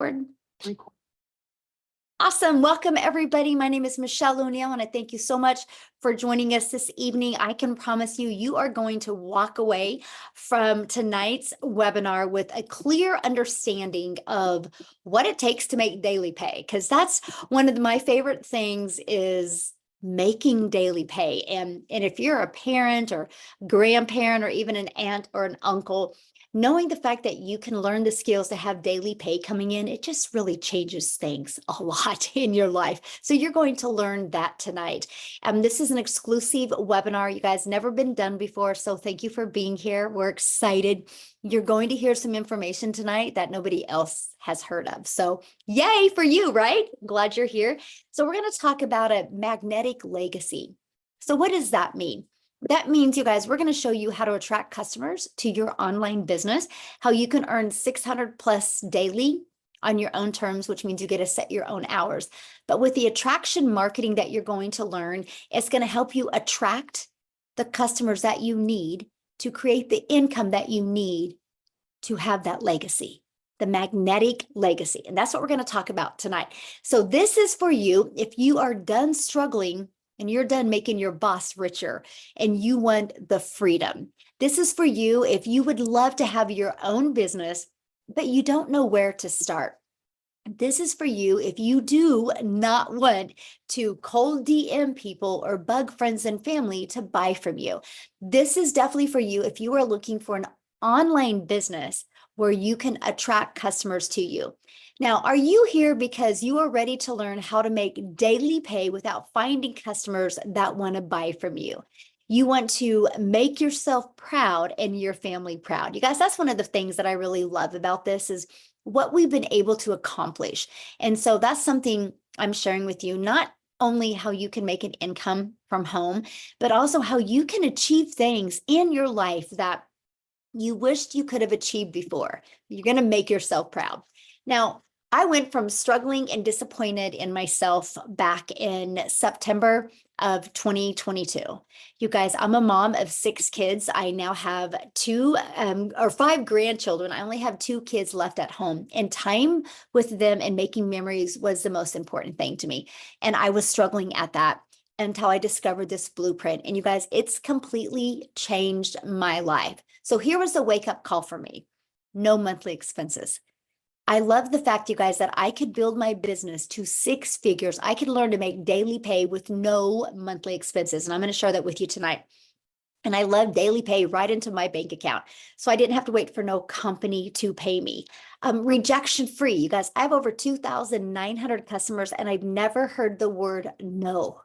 Record. Awesome. Welcome, everybody. My name is Michelle O'Neill, and I thank you so much for joining us this evening. I can promise you, you are going to walk away from tonight's webinar with a clear understanding of what it takes to make daily pay, because that's one of my favorite things is making daily pay. And if you're a parent or grandparent or even an aunt or an uncle, knowing the fact that you can learn the skills to have daily pay coming in, it just really changes things a lot in your life. So you're going to learn that tonight. This is an exclusive webinar. You guys never been done before. So thank you for being here. We're excited. You're going to hear some information tonight that nobody else has heard of. So yay for you, right? I'm glad you're here. So we're going to talk about a magnetic legacy. So what does that mean? That means, you guys, we're going to show you how to attract customers to your online business, how you can earn 600 plus daily on your own terms, which means you get to set your own hours. But with the attraction marketing that you're going to learn, it's going to help you attract the customers that you need to create the income that you need to have that legacy, the magnetic legacy. And that's what we're going to talk about tonight. So this is for you if you are done struggling and you're done making your boss richer and you want the freedom. This is for you if you would love to have your own business, but you don't know where to start. This is for you if you do not want to cold DM people or bug friends and family to buy from you. This is definitely for you if you are looking for an online business where you can attract customers to you. Now, are you here because you are ready to learn how to make daily pay without finding customers that want to buy from you? You want to make yourself proud and your family proud. You guys, that's one of the things that I really love about this is what we've been able to accomplish. And so that's something I'm sharing with you, not only how you can make an income from home, but also how you can achieve things in your life that you wished you could have achieved before. You're going to make yourself proud. Now, I went from struggling and disappointed in myself back in September of 2022. You guys, I'm a mom of 6 kids. I now have 2 or 5 grandchildren. I only have 2 kids left at home, and time with them and making memories was the most important thing to me. And I was struggling at that until I discovered this blueprint. And you guys, it's completely changed my life. So here was the wake-up call for me. No monthly expenses. I love the fact, you guys, that I could build my business to 6 figures. I could learn to make daily pay with no monthly expenses. And I'm going to share that with you tonight. And I love daily pay right into my bank account. So I didn't have to wait for no company to pay me. Rejection free. You guys, I have over 2,900 customers and I've never heard the word no.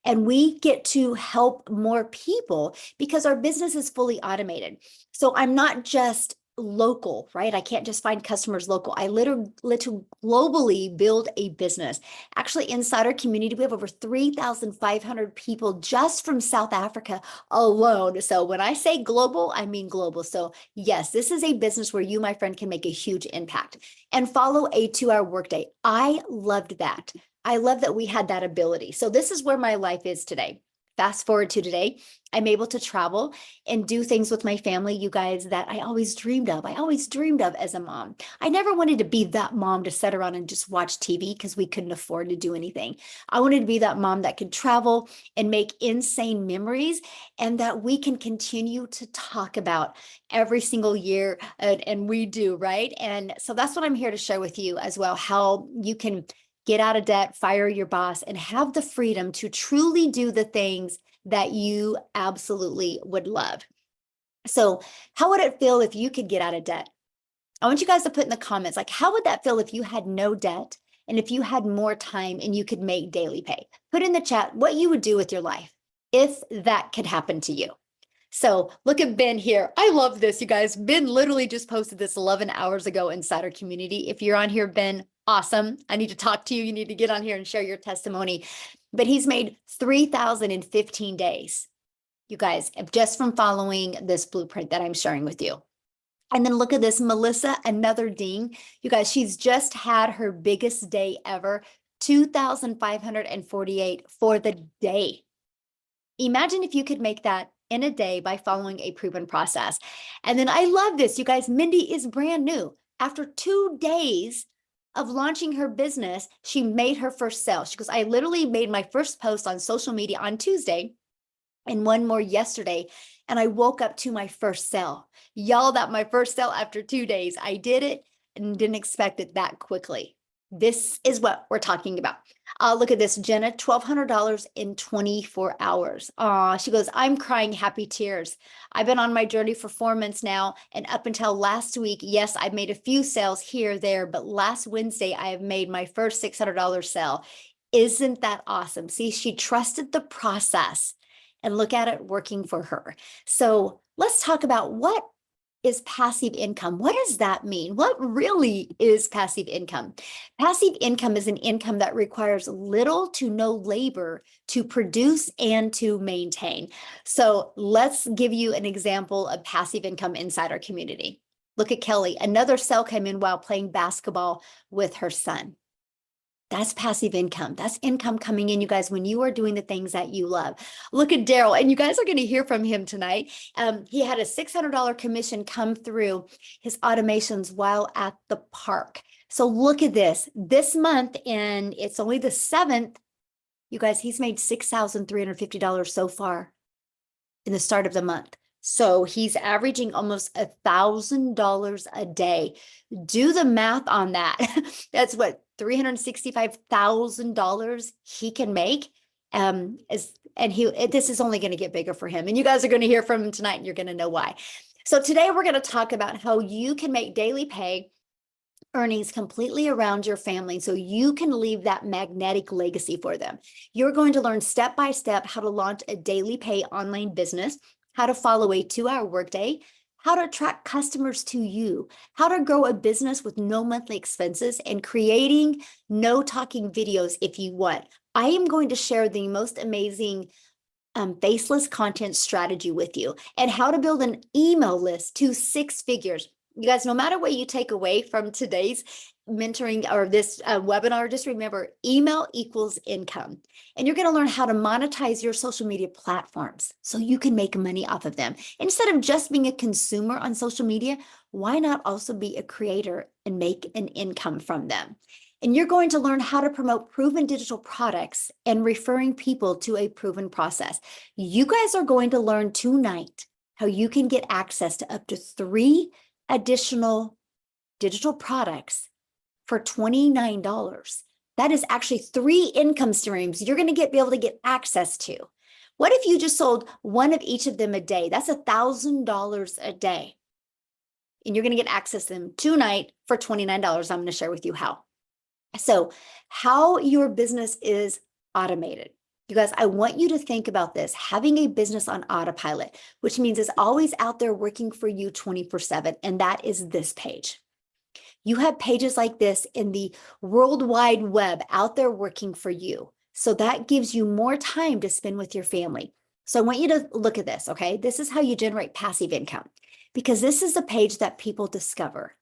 And we get to help more people because our business is fully automated. So I'm not just local, right? I can't just find customers local. I literally globally build a business. Actually, inside our community, we have over 3,500 people just from South Africa alone. So when I say global, I mean global. So yes, this is a business where you, my friend, can make a huge impact and follow a 2-hour workday. I loved that. I love that we had that ability. So this is where my life is today. Fast forward to today, I'm able to travel and do things with my family, you guys, that I always dreamed of. I always dreamed of as a mom. I never wanted to be that mom to sit around and just watch TV because we couldn't afford to do anything. I wanted to be that mom that could travel and make insane memories and that we can continue to talk about every single year. And we do, right? And so that's what I'm here to share with you as well, how you can get out of debt, fire your boss, and have the freedom to truly do the things that you absolutely would love. So how would it feel if you could get out of debt? I want you guys to put in the comments, like, how would that feel if you had no debt and if you had more time and you could make daily pay? Put in the chat what you would do with your life if that could happen to you. So look at Ben here. I love this, you guys. Ben literally just posted this 11 hours ago inside our community. If you're on here, Ben, awesome. I need to talk to you. You need to get on here and share your testimony. But he's made 3,000 in 15 days, you guys, just from following this blueprint that I'm sharing with you. And then look at this, Melissa, another ding. You guys, she's just had her biggest day ever, 2,548 for the day. Imagine if you could make that in a day by following a proven process. And then I love this, you guys. Mindy is brand new. After 2 days of launching her business, she made her first sale. She goes, I literally made my first post on social media on Tuesday and one more yesterday. And I woke up to my first sale. Y'all, that my first sale after 2 days. I did it and didn't expect it that quickly. This is what we're talking about. Look at this, Jenna, $1,200 in 24 hours. She goes, I'm crying happy tears. I've been on my journey for 4 months now. And up until last week, yes, I've made a few sales here or there, but last Wednesday, I have made my first $600 sale. Isn't that awesome? See, she trusted the process and look at it working for her. So let's talk about what is passive income. What does that mean? What really is passive income? Passive income is an income that requires little to no labor to produce and to maintain. So let's give you an example of passive income inside our community. Look at Kelly. Another sale came in while playing basketball with her son. That's passive income. That's income coming in, you guys, when you are doing the things that you love. Look at Daryl, and you guys are going to hear from him tonight. He had a $600 commission come through his automations while at the park. So look at this. This month, and it's only the 7th, you guys, he's made $6,350 so far in the start of the month. So he's averaging almost $1,000 a day. Do the math on that. That's what $365,000 he can make. This is only going to get bigger for him. And you guys are going to hear from him tonight, and you're going to know why. So today we're going to talk about how you can make daily pay earnings completely around your family so you can leave that magnetic legacy for them. You're going to learn step by step how to launch a daily pay online business, how to follow a 2-hour workday, how to attract customers to you, how to grow a business with no monthly expenses, and creating no talking videos if you want. I am going to share the most amazing faceless content strategy with you and how to build an email list to 6 figures. You guys, no matter what you take away from today's mentoring or this webinar, just remember email equals income. And you're going to learn how to monetize your social media platforms so you can make money off of them. Instead of just being a consumer on social media, why not also be a creator and make an income from them? And you're going to learn how to promote proven digital products and referring people to a proven process. You guys are going to learn tonight how you can get access to up to 3 additional digital products for $29. That is actually 3 income streams you're going to be able to get access to. What if you just sold one of each of them a day? That's $1,000 a day. And you're going to get access to them tonight for $29. I'm going to share with you how. So how your business is automated. You guys, I want you to think about this, having a business on autopilot, which means it's always out there working for you 24/7. And that is this page. You have pages like this in the World Wide Web out there working for you. So that gives you more time to spend with your family. So I want you to look at this, okay? This is how you generate passive income, because this is the page that people discover.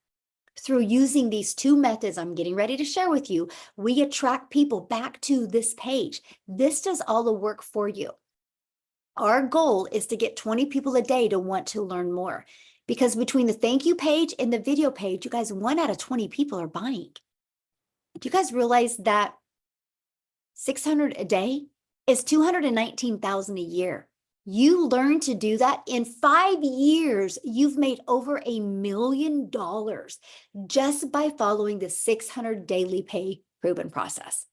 Through using these 2 methods I'm getting ready to share with you, we attract people back to this page. This does all the work for you. Our goal is to get 20 people a day to want to learn more, because between the thank you page and the video page, you guys, 1 out of 20 people are buying. Do you guys realize that 600 a day is 219,000 a year? You learn to do that in 5 years. You've made over $1 million just by following the 600 daily pay proven process.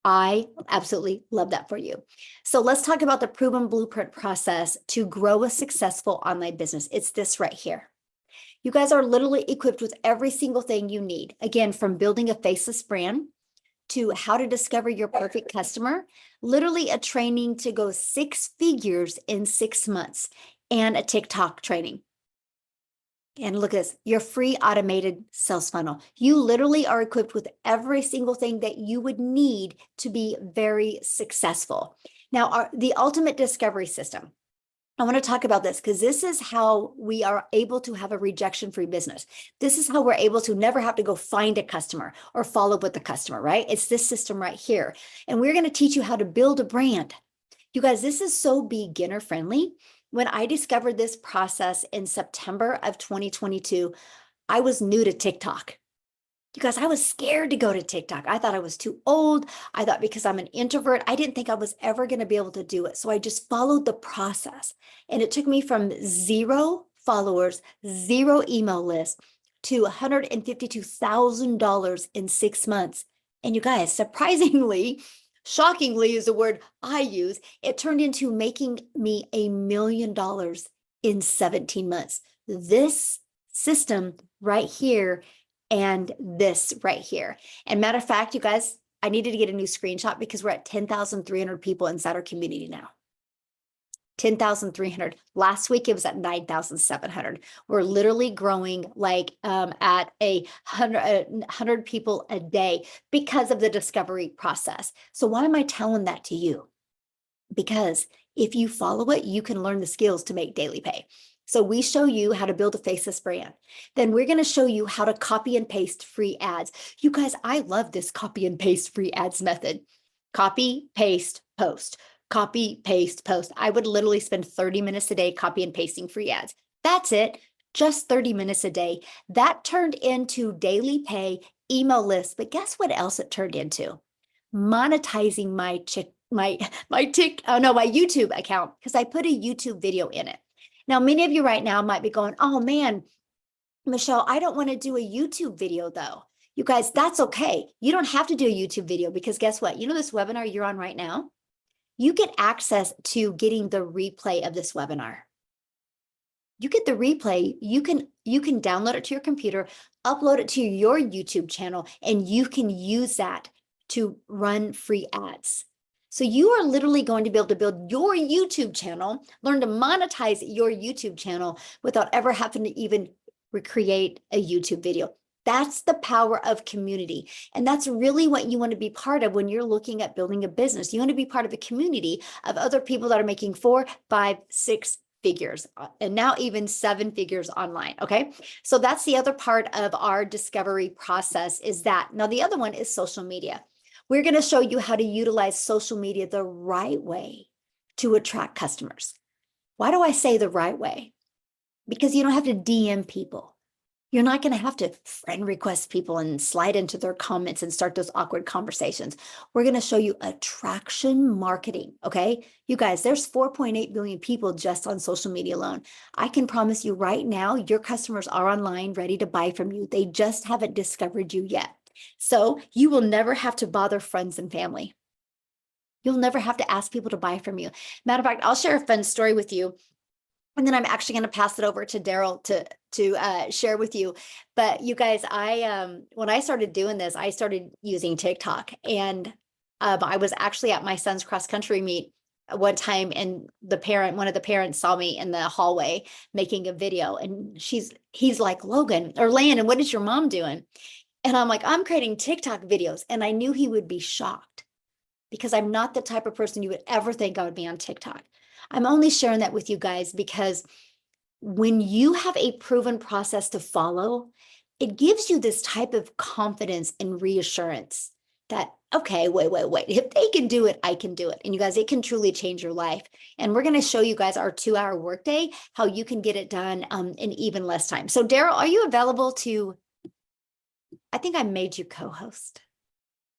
I absolutely love that for you. So let's talk about the proven blueprint process to grow a successful online business. It's this right here. You guys are literally equipped with every single thing you need. Again, from building a faceless brand to how to discover your perfect customer, literally a training to go 6 figures in 6 months, and a TikTok training. And look at this, your free automated sales funnel. You literally are equipped with every single thing that you would need to be very successful. Now, the ultimate discovery system. I want to talk about this because this is how we are able to have a rejection-free business. This is how we're able to never have to go find a customer or follow up with the customer, right? It's this system right here. And we're going to teach you how to build a brand. You guys, this is so beginner friendly. When I discovered this process in September of 2022, I was new to TikTok. You guys, I was scared to go to TikTok. I thought I was too old. I thought because I'm an introvert, I didn't think I was ever going to be able to do it. So I just followed the process. And it took me from 0 followers, 0 email list to $152,000 in 6 months. And you guys, surprisingly, shockingly is the word I use, it turned into making me $1 million in 17 months. This system right here and this right here. And matter of fact, you guys, I needed to get a new screenshot because we're at 10,300 people inside our community now. 10,300. Last week, it was at 9,700. We're literally growing like at 100 people a day because of the discovery process. So why am I telling that to you? Because if you follow it, you can learn the skills to make daily pay. So we show you how to build a faceless brand. Then we're going to show you how to copy and paste free ads. You guys, I love this copy and paste free ads method. Copy, paste, post. Copy, paste, post. I would literally spend 30 minutes a day copy and pasting free ads. That's it. Just 30 minutes a day. That turned into daily pay email lists. But guess what else it turned into? Monetizing my YouTube account, because I put a YouTube video in it. Now, many of you right now might be going, oh man, Michelle, I don't want to do a YouTube video though. You guys, that's okay. You don't have to do a YouTube video because guess what? You know this webinar you're on right now? You get access to getting the replay of this webinar. You get the replay, you can download it to your computer, upload it to your YouTube channel, and you can use that to run free ads. So you are literally going to be able to build your YouTube channel, learn to monetize your YouTube channel without ever having to even recreate a YouTube video. That's the power of community. And that's really what you want to be part of when you're looking at building a business. You want to be part of a community of other people that are making 4, 5, 6 figures, and now even 7 figures online. Okay. So that's the other part of our discovery process is that. Now, the other one is social media. We're going to show you how to utilize social media the right way to attract customers. Why do I say the right way? Because you don't have to DM people. You're not going to have to friend request people and slide into their comments and start those awkward conversations. We're going to show you attraction marketing. Okay. You guys, there's 4.8 billion people just on social media alone. I can promise you right now, your customers are online ready to buy from you. They just haven't discovered you yet. So you will never have to bother friends and family. You'll never have to ask people to buy from you. Matter of fact, I'll share a fun story with you. And then I'm actually going to pass it over to Daryl to share with you. But you guys, when I started doing this, I started using TikTok, and I was actually at my son's cross country meet one time, and one of the parents saw me in the hallway making a video, and he's like, Logan or Landon, what is your mom doing? And I'm like, I'm creating TikTok videos. And I knew he would be shocked because I'm not the type of person you would ever think I would be on TikTok. I'm only sharing that with you guys because when you have a proven process to follow, it gives you this type of confidence and reassurance that, okay, wait. If they can do it, I can do it. And you guys, it can truly change your life. And we're going to show you guys our 2-hour workday, how you can get it done in even less time. So Daryl, are you available to, I think I made you co-host.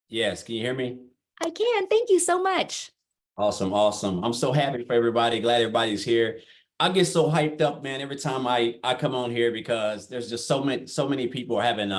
Yes. Can you hear me? I can. Thank you so much. Awesome. I'm so happy for everybody. Glad everybody's here. I get so hyped up, man, every time I come on here because there's just so many people are having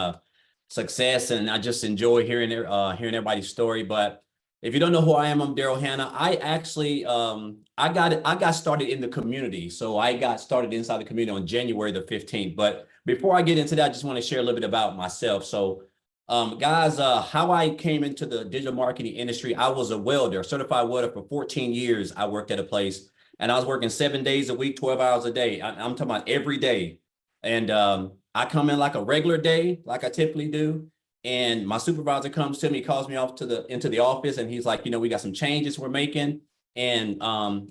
success, and I just enjoy hearing everybody's story. But if you don't know who I am, I'm Daryl Hanna. I actually I got started in the community. So I got started inside the community on January the 15th. But before I get into that, I just want to share a little bit about myself. So guys, how I came into the digital marketing industry, I was a welder, certified welder for 14 years. I worked at a place, and I was working 7 days a week, 12 hours a day. I'm talking about every day. And I come in like a regular day, like I typically do. And my supervisor comes to me, calls me off into the office, and he's like, we got some changes we're making. And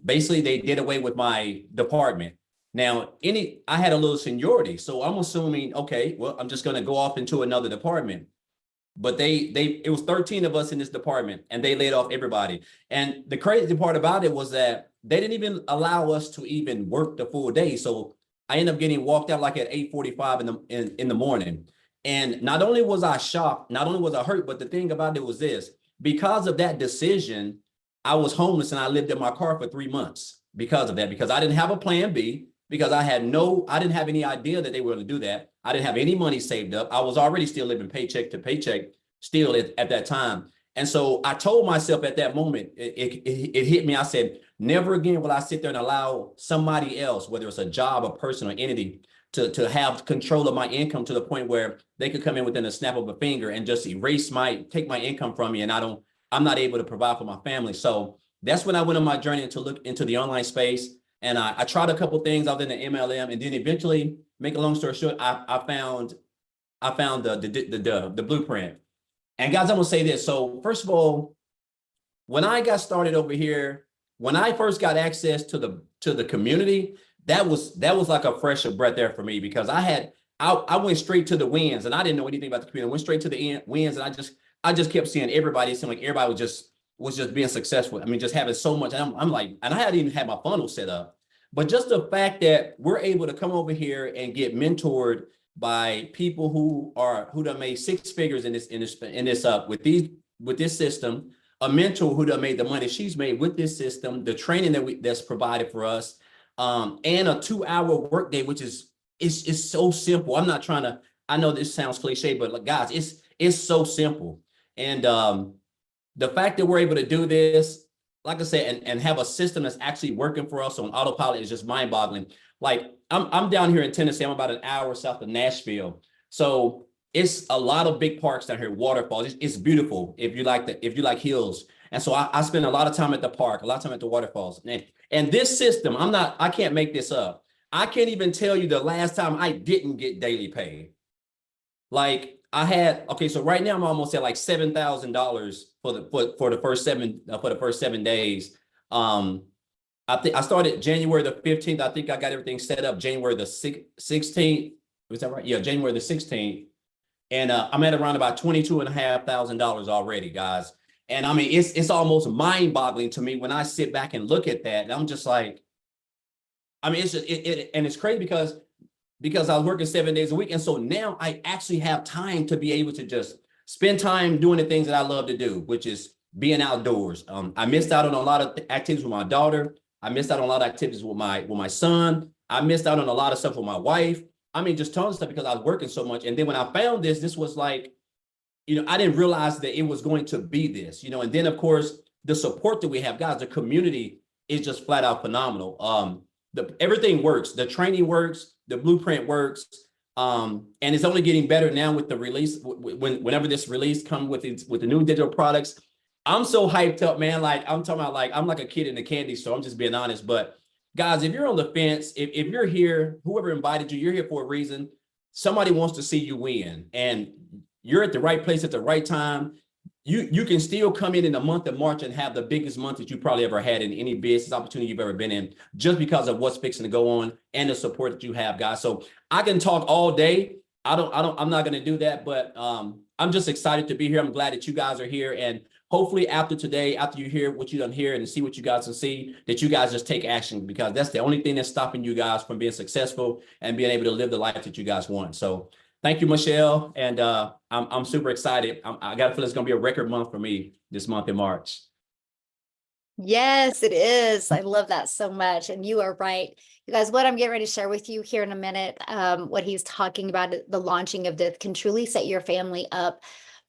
basically they did away with my department. Now, I had a little seniority, so I'm assuming, okay, well, I'm just going to go off into another department. But it was 13 of us in this department, and they laid off everybody. And the crazy part about it was that they didn't even allow us to even work the full day. So I ended up getting walked out like at 8:45 in the morning. And not only was I shocked, not only was I hurt, but the thing about it was this, because of that decision, I was homeless and I lived in my car for 3 months because of that, because I didn't have a plan B, because I didn't have any idea that they were going to do that. I didn't have any money saved up. I was already still living paycheck to paycheck still at that time. And so I told myself at that moment, it hit me. I said, never again will I sit there and allow somebody else, whether it's a job, a person, or entity, to have control of my income to the point where they could come in within a snap of a finger and just take my income from me, and I'm not able to provide for my family. So that's when I went on my journey to look into the online space. And I tried a couple things other than the MLM, and then eventually, make a long story short, I found the blueprint. And guys, I'm gonna say this. So first of all, when I got started over here, when I first got access to the community, that was like a fresh breath there for me, because I went straight to the wins, and I didn't know anything about the community. I went straight to the wins, and I just kept seeing everybody. It seemed like everybody was just being successful. I mean, just having so much. And I'm like, and I hadn't even had my funnel set up. But just the fact that we're able to come over here and get mentored by people who done made six figures in this with this system, a mentor who done made the money she's made with this system, the training that's provided for us, and a 2-hour workday, which is so simple. I'm not trying to. I know this sounds cliche, but like, guys, it's so simple. And the fact that we're able to do this, like I said, and have a system that's actually working for us on autopilot is just mind-boggling. Like I'm down here in Tennessee. I'm about an hour south of Nashville. So it's a lot of big parks down here, waterfalls. It's beautiful if you like hills. And so I spend a lot of time at the park, a lot of time at the waterfalls. And this system, I can't make this up. I can't even tell you the last time I didn't get daily pay. Like so right now I'm almost at like $7,000 for the first 7 days. I think I started January the 15th. I think I got everything set up January the 16th. Was that right? Yeah, January the 16th. And I'm at around about $22,500 already, guys. And I mean, it's almost mind-boggling to me when I sit back and look at that. And I'm just like, I mean, it's just and it's crazy because I was working 7 days a week. And so now I actually have time to be able to just spend time doing the things that I love to do, which is being outdoors. I missed out on a lot of activities with my daughter. I missed out on a lot of activities with my son. I missed out on a lot of stuff with my wife. I mean, just tons of stuff because I was working so much. And then when I found this was like, I didn't realize that it was going to be this, and then of course, the support that we have, guys, the community is just flat out phenomenal. Everything works. The training works, the blueprint works. And it's only getting better now with the release. Whenever this release comes with the new digital products, I'm so hyped up, man. Like I'm talking about, like I'm like a kid in a candy store. I'm just being honest. But guys, if you're on the fence, if you're here, whoever invited you, you're here for a reason. Somebody wants to see you win, and you're at the right place at the right time. You can still come in the month of March and have the biggest month that you probably ever had in any business opportunity you've ever been in, just because of what's fixing to go on and the support that you have, guys. So I can talk all day. I'm not going to do that, but I'm just excited to be here. I'm glad that you guys are here. And hopefully after today, after you hear what you done hear and see what you guys can see, that you guys just take action, because that's the only thing that's stopping you guys from being successful and being able to live the life that you guys want. So thank you, Michelle. And I'm super excited. I got to feel it's going to be a record month for me this month in March. Yes, it is. I love that so much. And you are right. You guys, what I'm getting ready to share with you here in a minute, what he's talking about, the launching of this can truly set your family up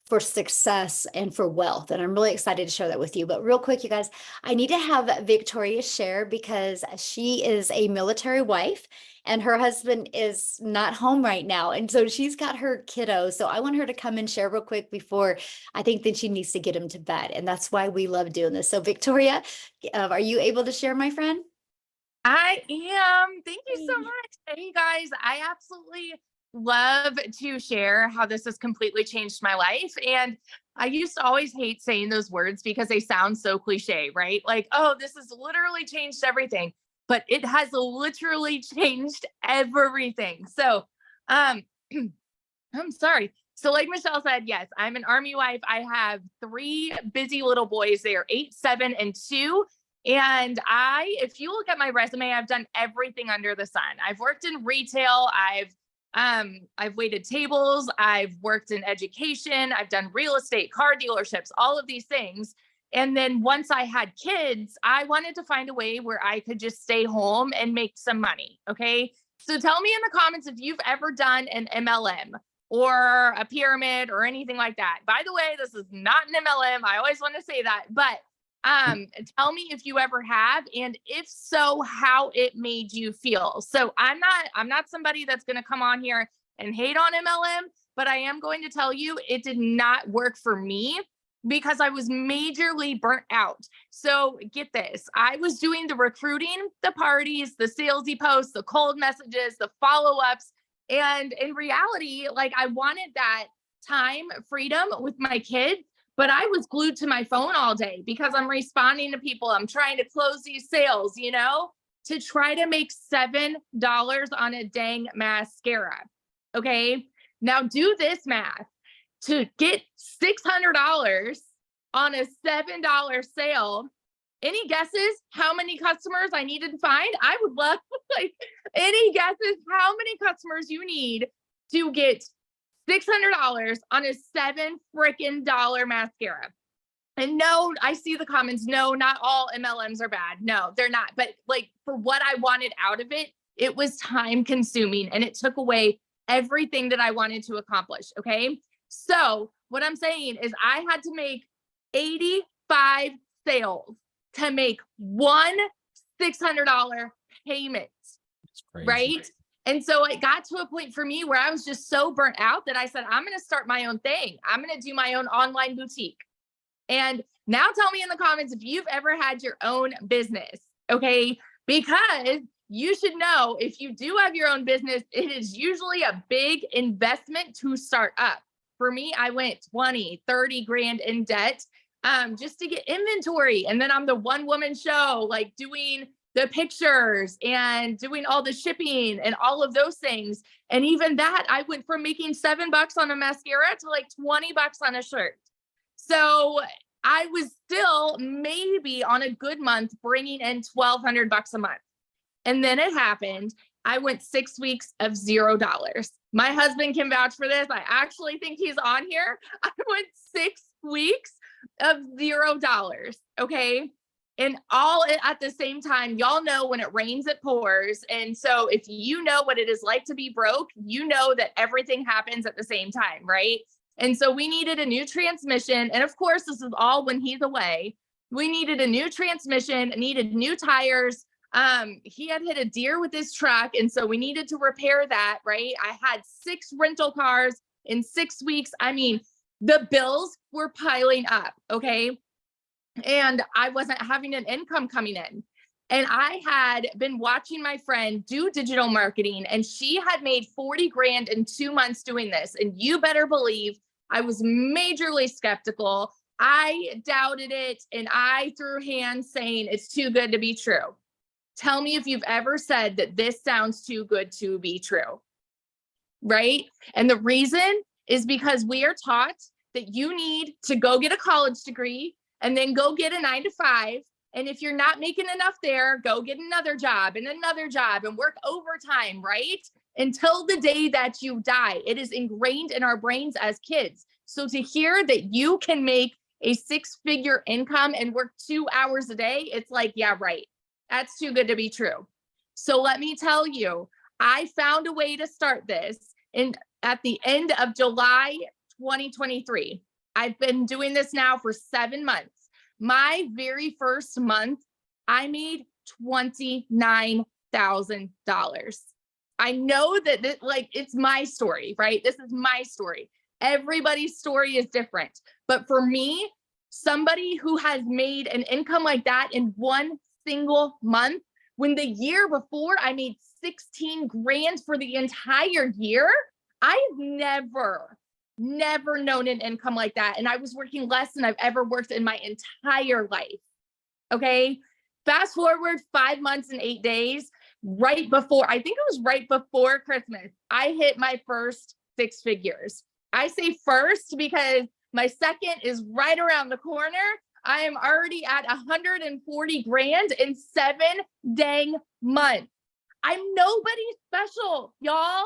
for success and for wealth. And I'm really excited to share that with you. But real quick, you guys, I need to have Victoria share, because she is a military wife and her husband is not home right now. And so she's got her kiddo. So I want her to come and share real quick before I think that she needs to get him to bed. And that's why we love doing this. So Victoria, are you able to share, my friend? I am. Thank you so much. Hey guys, I absolutely love to share how this has completely changed my life. And I used to always hate saying those words because they sound so cliche, right? Like, oh, this has literally changed everything, but it has literally changed everything. So, I'm sorry. So like Michelle said, yes, I'm an Army wife. I have 3 busy little boys. They are 8, 7, and 2. And if you look at my resume, I've done everything under the sun. I've worked in retail. I've I've waited tables, I've worked in education, I've done real estate, car dealerships, all of these things. And then once I had kids, I wanted to find a way where I could just stay home and make some money. Okay. So tell me in the comments if you've ever done an MLM or a pyramid or anything like that. By the way, this is not an MLM. I always want to say that, but tell me if you ever have, and if so, how it made you feel. So I'm not somebody that's going to come on here and hate on MLM, but I am going to tell you it did not work for me because I was majorly burnt out. So get this, I was doing the recruiting, the parties, the salesy posts, the cold messages, the follow-ups. And in reality, like I wanted that time freedom with my kids, but I was glued to my phone all day because I'm responding to people. I'm trying to close these sales, to try to make $7 on a dang mascara. Okay. Now do this math. To get $600 on a $7 sale, any guesses how many customers I needed to find? I would love like any guesses how many customers you need to get $600 on a $7 freaking mascara. And no, I see the comments. No, not all MLMs are bad. No, they're not. But like for what I wanted out of it, it was time consuming and it took away everything that I wanted to accomplish. Okay. So what I'm saying is I had to make 85 sales to make one $600 payment. It's crazy. Right. And so it got to a point for me where I was just so burnt out that I said, I'm going to start my own thing. I'm going to do my own online boutique. And now tell me in the comments if you've ever had your own business. Okay. Because you should know if you do have your own business, it is usually a big investment to start up. For me, I went 20, 30 grand in debt just to get inventory. And then I'm the one woman show, like doing the pictures and doing all the shipping and all of those things. And even that, I went from making $7 on a mascara to like $20 on a shirt. So I was still maybe on a good month bringing in $1,200 a month. And then it happened. I went 6 weeks of $0. My husband can vouch for this. I actually think he's on here. I went 6 weeks of $0. Okay. And all at the same time, y'all know when it rains, it pours. And so if you know what it is like to be broke, you know that everything happens at the same time, right? And so we needed a new transmission. And of course, this is all when he's away. We needed a new transmission, needed new tires. He had hit a deer with his truck. And so we needed to repair that, right? I had 6 rental cars in 6 weeks. I mean, the bills were piling up. Okay. And I wasn't having an income coming in. And I had been watching my friend do digital marketing, and she had made 40 grand in 2 months doing this. And you better believe I was majorly skeptical. I doubted it and I threw hands saying it's too good to be true. Tell me if you've ever said that this sounds too good to be true, right? And the reason is because we are taught that you need to go get a college degree and then go get a 9-to-5. And if you're not making enough there, go get another job and work overtime, right? Until the day that you die. It is ingrained in our brains as kids. So to hear that you can make a 6-figure income and work 2 hours a day, it's like, yeah, right. That's too good to be true. So let me tell you, I found a way to start this at the end of July 2023. I've been doing this now for 7 months. My very first month, I made $29,000. I know that it's my story, right? This is my story. Everybody's story is different. But for me, somebody who has made an income like that in one single month, when the year before I made 16 grand for the entire year, I've never known an income like that. And I was working less than I've ever worked in my entire life. Okay. Fast forward 5 months and 8 days, right before Christmas, I hit my first 6 figures. I say first because my second is right around the corner. I am already at 140 grand in 7 dang months. I'm nobody special, y'all.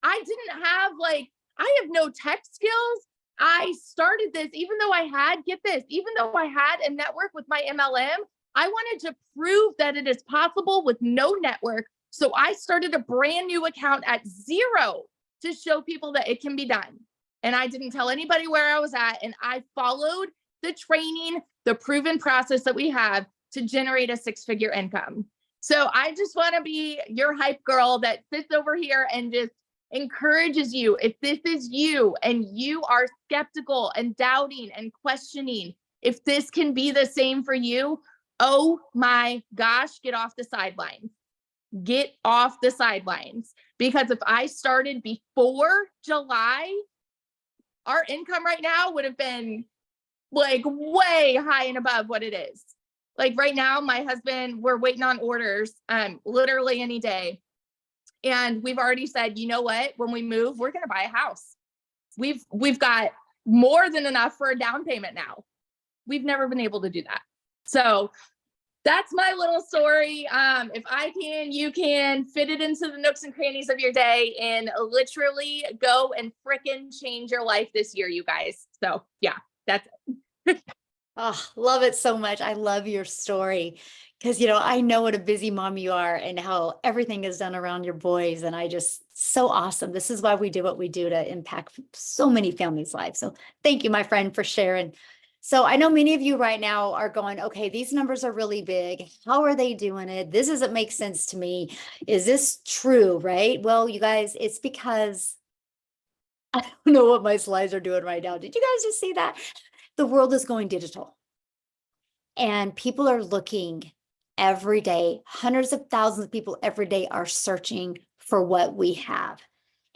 I didn't have I have no tech skills. I started this, even though I had, get this, even though I had a network with my MLM, I wanted to prove that it is possible with no network. So I started a brand new account at zero to show people that it can be done. And I didn't tell anybody where I was at. And I followed the training, the proven process that we have to generate a 6-figure income. So I just want to be your hype girl that sits over here and just encourages you. If this is you and you are skeptical and doubting and questioning if this can be the same for you, oh my gosh, get off the sidelines. Get off the sidelines. Because if I started before July, our income right now would have been like way high and above what it is. Like right now, my husband, we're waiting on orders literally any day. And we've already said, you know what, when we move, we're going to buy a house. We've got more than enough for a down payment now. We've never been able to do that. So that's my little story. If I can, you can fit it into the nooks and crannies of your day and literally go and frickin' change your life this year, you guys. So yeah, that's it. Oh, love it so much. I love your story because, I know what a busy mom you are and how everything is done around your boys. And so awesome. This is why we do what we do, to impact so many families' lives. So thank you, my friend, for sharing. So I know many of you right now are going, okay, these numbers are really big. How are they doing it? This doesn't make sense to me. Is this true? Right? Well, you guys, it's because I don't know what my slides are doing right now. Did you guys just see that? The world is going digital. And people are looking every day. Hundreds of thousands of people every day are searching for what we have.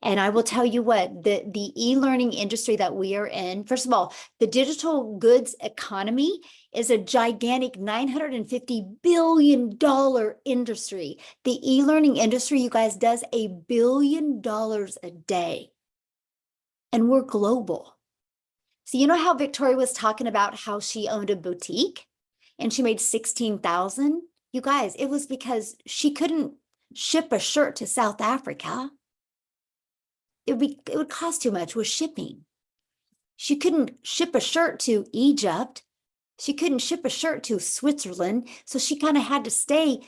And I will tell you what, the e-learning industry that we are in, first of all, the digital goods economy is a gigantic $950 billion industry. The e-learning industry, you guys, does $1 billion a day. And we're global. So you know how Victoria was talking about how she owned a boutique and she made $16,000? You guys, it was because she couldn't ship a shirt to South Africa. It would cost too much with shipping. She couldn't ship a shirt to Egypt. She couldn't ship a shirt to Switzerland. So she kind of had to stay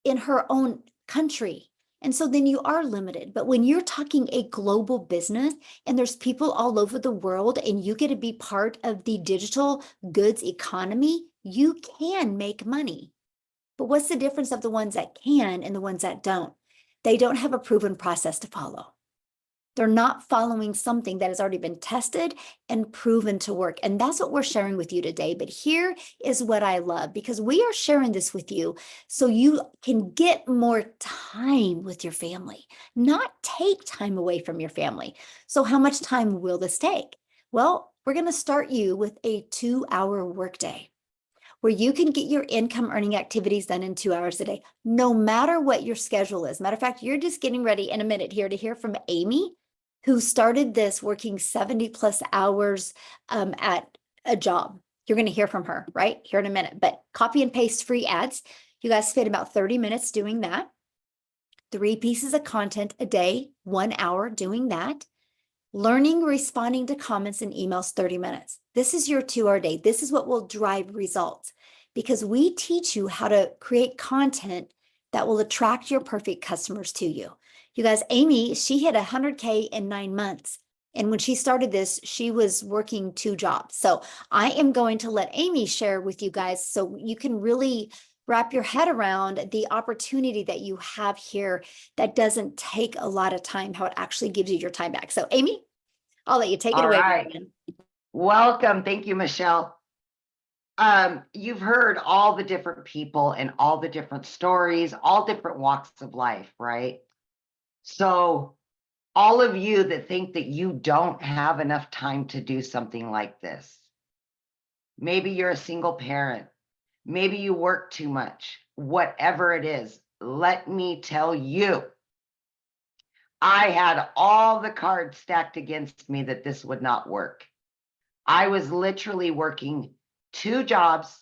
in her own country. And so then you are limited. But when you're talking a global business and there's people all over the world and you get to be part of the digital goods economy, you can make money. But what's the difference of the ones that can and the ones that don't? They don't have a proven process to follow. They're not following something that has already been tested and proven to work. And that's what we're sharing with you today. But here is what I love, because we are sharing this with you so you can get more time with your family, not take time away from your family. So how much time will this take? Well, we're going to start you with a 2-hour workday where you can get your income earning activities done in 2 hours a day, no matter what your schedule is. Matter of fact, you're just getting ready in a minute here to hear from Amy, who started this working 70 plus hours at a job. You're going to hear from her right here in a minute, but copy and paste free ads. You guys spend about 30 minutes doing that. 3 pieces of content a day, 1 hour doing that. Learning, responding to comments and emails, 30 minutes. This is your 2-hour day. This is what will drive results, because we teach you how to create content that will attract your perfect customers to you. You guys, Amy, she hit 100K in 9 months. And when she started this, she was working 2 jobs. So I am going to let Amy share with you guys so you can really wrap your head around the opportunity that you have here that doesn't take a lot of time, how it actually gives you your time back. So Amy, I'll let you take it All away. right. Welcome. Thank you, Michelle. You've heard all the different people and all the different stories, all different walks of life, right? So all of you that think that you don't have enough time to do something like this, maybe you're a single parent, maybe you work too much, whatever it is, let me tell you, I had all the cards stacked against me that this would not work. I was literally working 2 jobs,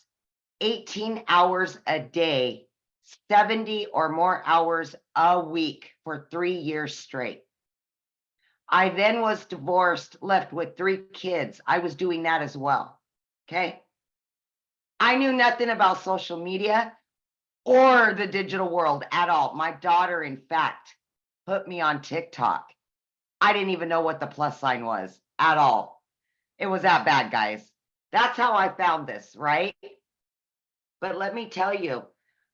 18 hours a day, 70 or more hours a week for 3 years straight. I then was divorced, left with 3 kids. I was doing that as well. Okay. I knew nothing about social media or the digital world at all. My daughter, in fact, put me on TikTok. I didn't even know what the plus sign was at all. It was that bad, guys. That's how I found this, right? But let me tell you,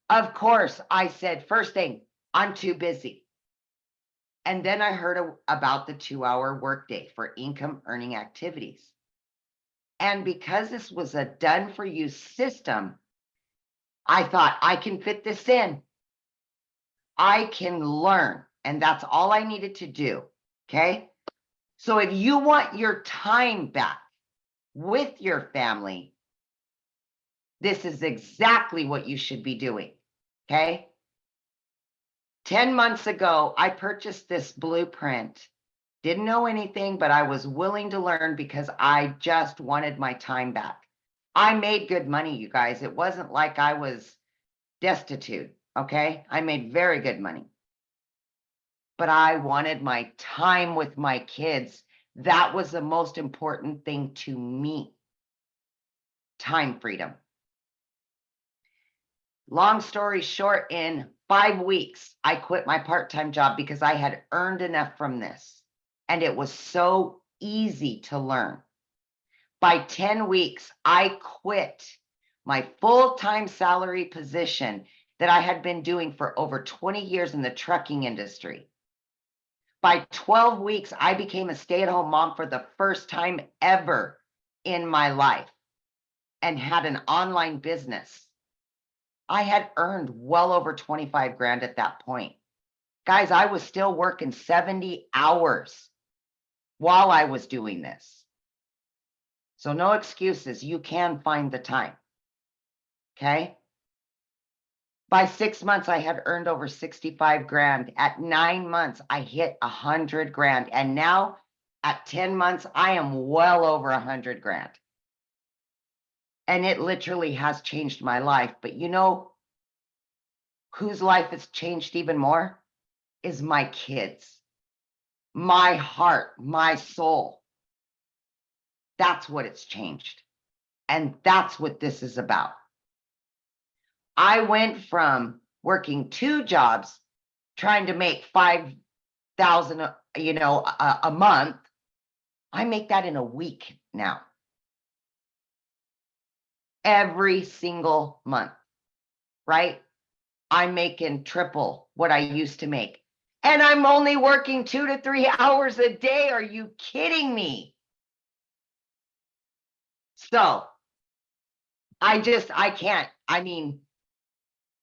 of course, I said, first thing, I'm too busy. And then I heard about the 2-hour workday for income earning activities. And because this was a done for you system, I thought I can fit this in. I can learn. And that's all I needed to do. Okay. So if you want your time back with your family, this is exactly what you should be doing. Okay. 10 months ago, I purchased this blueprint. Didn't know anything, but I was willing to learn because I just wanted my time back. I made good money, you guys. It wasn't like I was destitute. Okay. I made very good money. But I wanted my time with my kids. That was the most important thing to me. Time freedom. Long story short, in 5 weeks, I quit my part-time job because I had earned enough from this. And it was so easy to learn. By 10 weeks, I quit my full-time salary position that I had been doing for over 20 years in the trucking industry. By 12 weeks, I became a stay-at-home mom for the first time ever in my life and had an online business. I had earned well over 25 grand at that point. Guys, I was still working 70 hours while I was doing this. So no excuses. You can find the time. Okay. By 6 months, I had earned over 65 grand. At 9 months, I hit 100 grand. And now at 10 months, I am well over 100 grand. And it literally has changed my life. But you know whose life has changed even more? Is my kids, my heart, my soul. That's what it's changed. And that's what this is about. I went from working 2 jobs, trying to make 5,000, a month. I make that in a week now. Every single month, right? I'm making triple what I used to make. And I'm only working 2 to 3 hours a day. Are you kidding me? So I can't.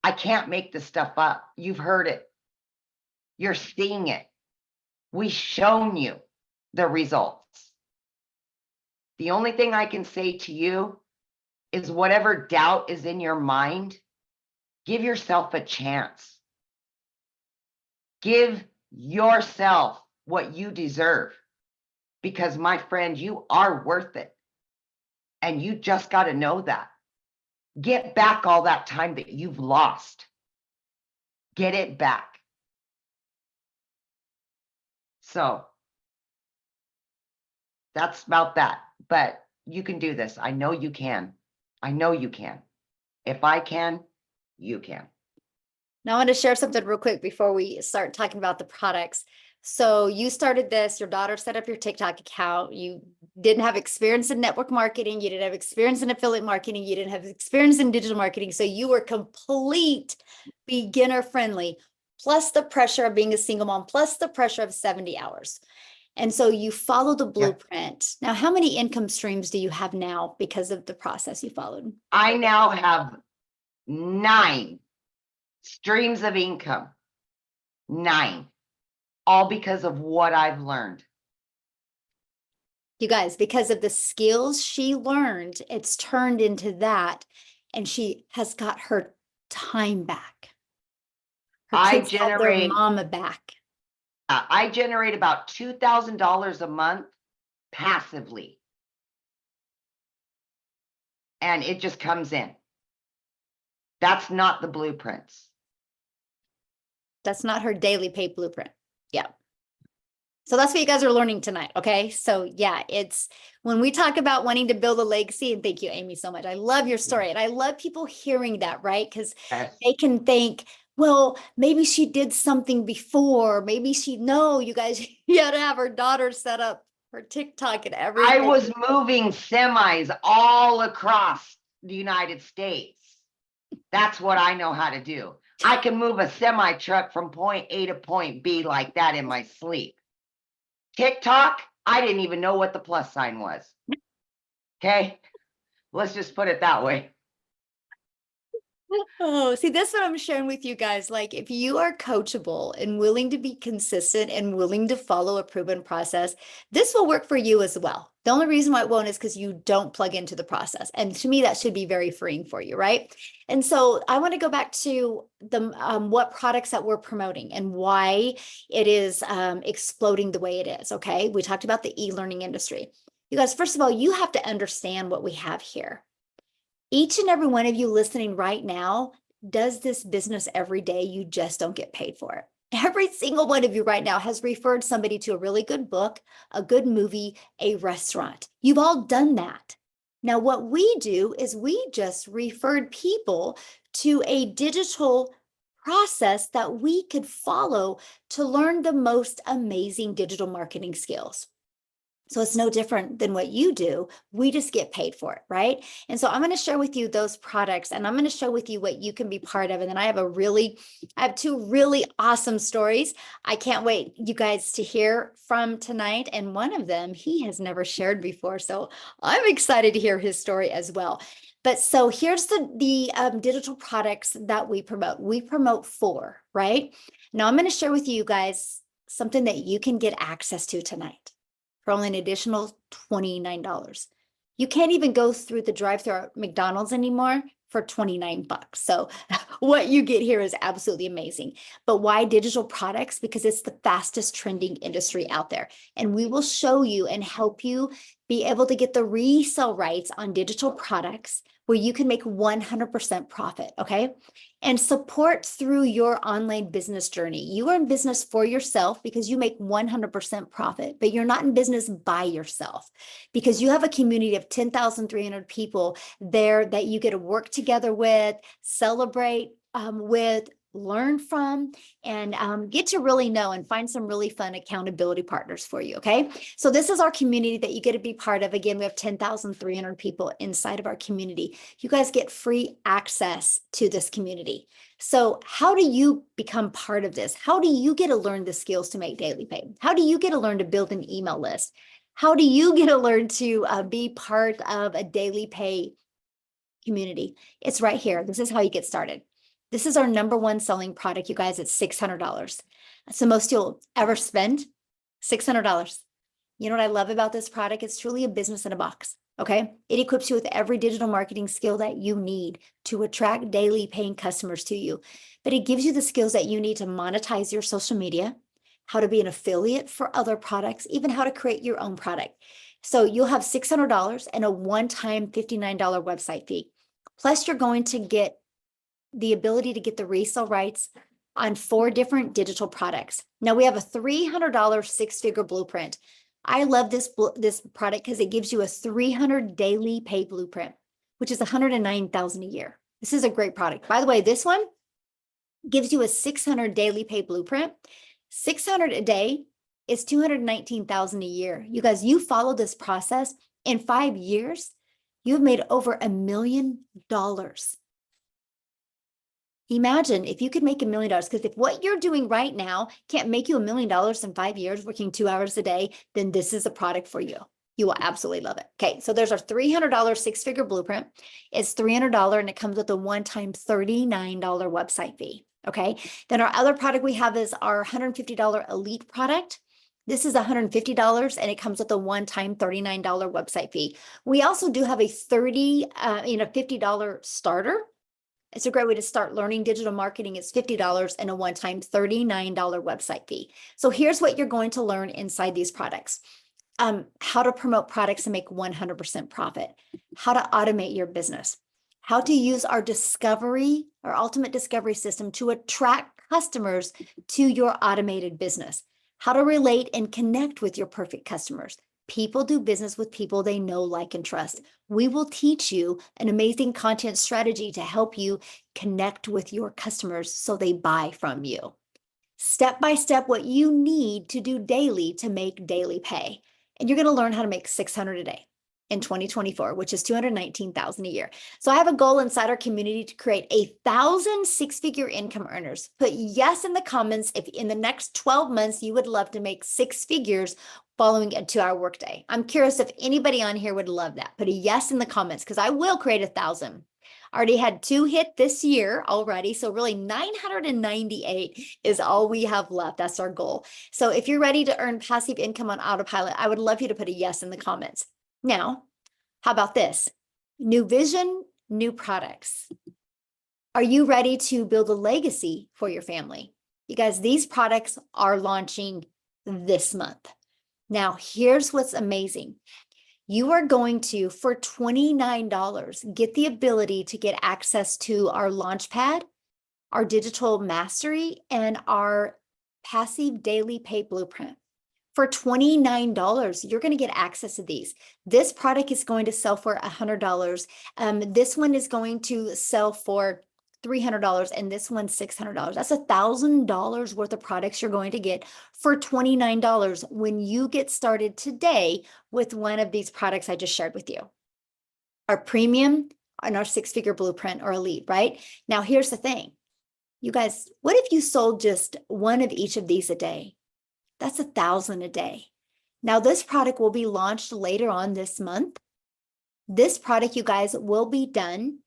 I can't make this stuff up. You've heard it. You're seeing it. We've shown you the results. The only thing I can say to you is whatever doubt is in your mind, give yourself a chance. Give yourself what you deserve. Because my friend, you are worth it. And you just got to know that. Get back all that time that you've lost. Get it back. So that's about that. But you can do this. I know you can. I know you can. If I can, you can. Now I want to share something real quick before we start talking about the products. So you started this, your daughter set up your TikTok account. You didn't have experience in network marketing. You didn't have experience in affiliate marketing. You didn't have experience in digital marketing. So you were complete beginner friendly, plus the pressure of being a single mom, plus the pressure of 70 hours. And so you follow the blueprint. Now, how many income streams do you have now because of the process you followed? I now have 9 streams of income. 9. All because of what I've learned. You guys, because of the skills she learned, it's turned into that. And she has got her time back. Her kids have their mama back. I generate about $2,000 a month passively. And it just comes in. That's not the blueprints. That's not her daily pay blueprint. Yeah. So that's what you guys are learning tonight. Okay. So yeah, it's when we talk about wanting to build a legacy, and thank you, Amy, so much. I love your story and I love people hearing that, right? Because Yes. they can think, well, maybe she did something before. Maybe no, you guys, you had to have her daughter set up her TikTok and I everything. was moving semis all across the United States. That's what I know how to do. I can move a semi truck from point A to point B like that in my sleep. TikTok, I didn't even know what the plus sign was. Okay, let's just put it that way. Oh, see, that's what I'm sharing with you guys. Like, if you are coachable and willing to be consistent and willing to follow a proven process, this will work for you as well. The only reason why it won't is because you don't plug into the process. And to me, that should be very freeing for you, right? And so I want to go back to the what products that we're promoting and why it is exploding the way it is. Okay, we talked about the e-learning industry. You guys, first of all, you have to understand what we have here. Each and every one of you listening right now does this business every day. You just don't get paid for it. Every single one of you right now has referred somebody to a really good book, a good movie, a restaurant. You've all done that. Now, what we do is we just referred people to a digital process that we could follow to learn the most amazing digital marketing skills. So it's no different than what you do. We just get paid for it, right? And so I'm going to share with you those products and I'm going to share with you what you can be part of. And then I have two really awesome stories. I can't wait you guys to hear from tonight. And one of them, he has never shared before. So I'm excited to hear his story as well. But so here's the digital products that we promote. We promote 4, right? Now I'm going to share with you guys something that you can get access to tonight for only an additional $29. You can't even go through the drive-thru at McDonald's anymore for $29. So what you get here is absolutely amazing. But why digital products? Because it's the fastest trending industry out there. And we will show you and help you be able to get the resale rights on digital products where you can make 100% profit, okay? And support through your online business journey. You are in business for yourself because you make 100% profit, but you're not in business by yourself because you have a community of 10,300 people there that you get to work together with, celebrate with, learn from, and get to really know and find some really fun accountability partners for you, okay? So this is our community that you get to be part of. Again, we have 10,300 people inside of our community. You guys get free access to this community. So how do you become part of this? How do you get to learn the skills to make daily pay? How do you get to learn to build an email list? How do you get to learn to be part of a daily pay community? It's right here. This is how you get started. This is our #1 selling product, you guys. It's $600. That's the most you'll ever spend, $600. You know what I love about this product? It's truly a business in a box, okay? It equips you with every digital marketing skill that you need to attract daily paying customers to you. But it gives you the skills that you need to monetize your social media, how to be an affiliate for other products, even how to create your own product. So you'll have $600 and a one-time $59 website fee. Plus, you're going to get the ability to get the resale rights on 4 different digital products. Now we have a $300 6-figure blueprint. I love this product because it gives you a 300 daily pay blueprint, which is $109,000 a year. This is a great product. By the way, this one gives you a 600 daily pay blueprint. 600 a day is $219,000 a year. You guys, you follow this process in 5 years, you've made over $1 million. Imagine if you could make $1 million, because if what you're doing right now can't make you $1 million in 5 years, working 2 hours a day, then this is a product for you. You will absolutely love it. Okay, so there's our $300 6-figure blueprint. It's $300 and it comes with a one-time $39 website fee. Okay, then our other product we have is our $150 elite product. This is $150 and it comes with a one-time $39 website fee. We also do have a $50 starter. It's a great way to start learning digital marketing. It's $50 and a one-time $39 website fee. So here's what you're going to learn inside these products. How to promote products and make 100% profit, how to automate your business, how to use our ultimate discovery system to attract customers to your automated business, how to relate and connect with your perfect customers. People do business with people they know, like, and trust. We will teach you an amazing content strategy to help you connect with your customers so they buy from you. Step by step, what you need to do daily to make daily pay. And you're going to learn how to make $600 a day in 2024, which is $219,000 a year. So I have a goal inside our community to create 1,000 six-figure income earners. Put yes in the comments if in the next 12 months you would love to make 6 figures following a 2-hour workday. I'm curious if anybody on here would love that. Put a yes in the comments because I will create 1,000. Already had 2 hit this year already. So really 998 is all we have left. That's our goal. So if you're ready to earn passive income on autopilot, I would love you to put a yes in the comments. Now, how about this? New vision, new products. Are you ready to build a legacy for your family? You guys, these products are launching this month. Now, here's what's amazing. You are going to, for $29, get the ability to get access to our Launchpad, our digital mastery, and our passive daily pay blueprint. For $29, you're going to get access to these. This product is going to sell for $100. This one is going to sell for $300, and this one's $600. That's $1,000 worth of products you're going to get for $29 when you get started today with one of these products I just shared with you. Our premium and our 6-figure blueprint or elite, right? Now, here's the thing. You guys, what if you sold just one of each of these a day? That's $1,000 a day. Now, this product will be launched later on this month. This product, you guys, will be done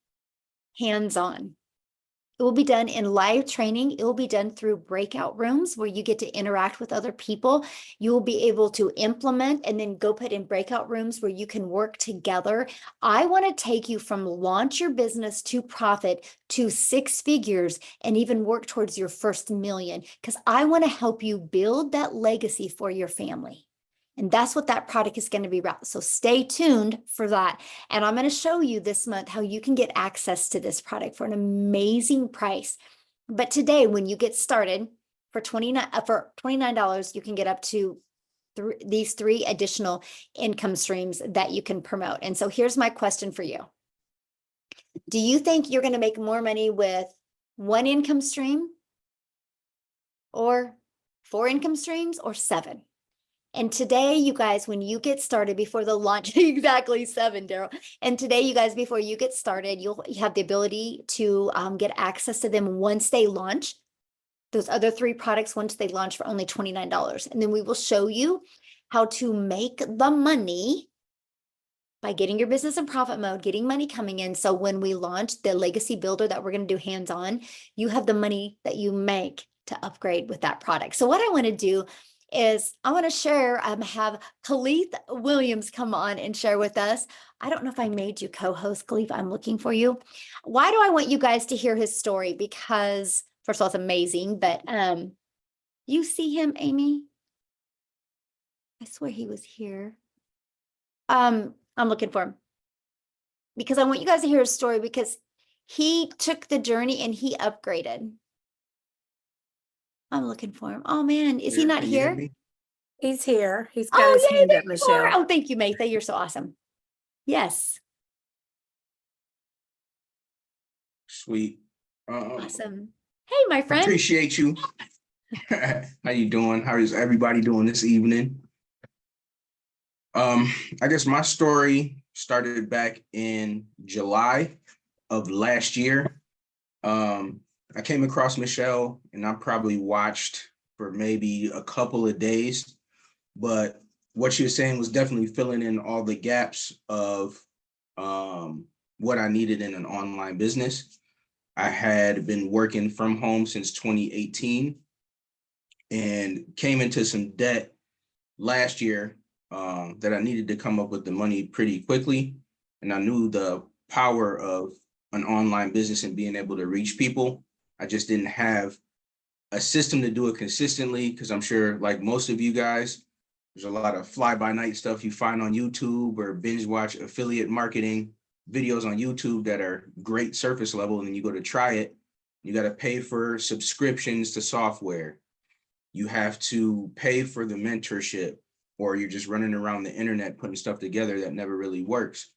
hands-on. It will be done in live training. It will be done through breakout rooms where you get to interact with other people. You will be able to implement and then go put in breakout rooms where you can work together. I want to take you from launch your business to profit to 6 figures and even work towards your first million, because I want to help you build that legacy for your family. And that's what that product is going to be about. So stay tuned for that. And I'm going to show you this month how you can get access to this product for an amazing price. But today, when you get started for $29, you can get up to these 3 additional income streams that you can promote. And so here's my question for you. Do you think you're going to make more money with 1 income stream or 4 income streams or 7? And today, you guys, when you get started before the launch, exactly 7, Daryl. And today, you guys, before you get started, you have the ability to get access to them once they launch. Those other 3 products, once they launch for only $29. And then we will show you how to make the money by getting your business in profit mode, getting money coming in. So when we launch the legacy builder that we're going to do hands-on, you have the money that you make to upgrade with that product. So what I want to do is I want to share, have Khalif Williams come on and share with us. I don't know if I made you co-host, Khalif. I'm looking for you. Why do I want you guys to hear his story? Because first of all, it's amazing, but you see him, Amy? I swear he was here. I'm looking for him because I want you guys to hear his story because he took the journey and he upgraded. I'm looking for him. Oh man, is he not here? He's here. He's got his yay, hand there up, you Michelle. are. Oh, thank you, Maytha. You're so awesome. Yes. Sweet. Awesome. Hey, my friend. Appreciate you. How you doing? How is everybody doing this evening? I guess my story started back in July of last year. I came across Michelle and I probably watched for maybe a couple of days, but what she was saying was definitely filling in all the gaps of what I needed in an online business. I had been working from home since 2018 and came into some debt last year that I needed to come up with the money pretty quickly. And I knew the power of an online business and being able to reach people. I just didn't have a system to do it consistently because I'm sure, like most of you guys, there's a lot of fly-by-night stuff you find on YouTube or binge watch affiliate marketing videos on YouTube that are great surface level. And then you go to try it, you got to pay for subscriptions to software. you have to pay for the mentorship, or you're just running around the internet putting stuff together that never really works.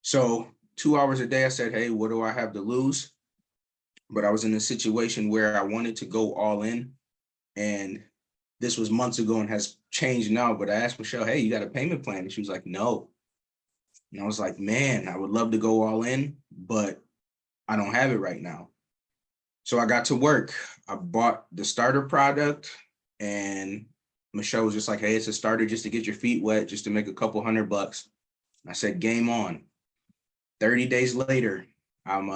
So 2 hours a day, I said, hey, what do I have to lose? But I was in a situation where I wanted to go all in. And this was months ago and has changed now. But I asked Michelle, hey, you got a payment plan? And she was like, no. And I was like, man, I would love to go all in, but I don't have it right now. So I got to work. I bought the starter product, and Michelle was just like, hey, it's a starter just to get your feet wet, just to make a couple $100. I said, game on. 30 days later, I'm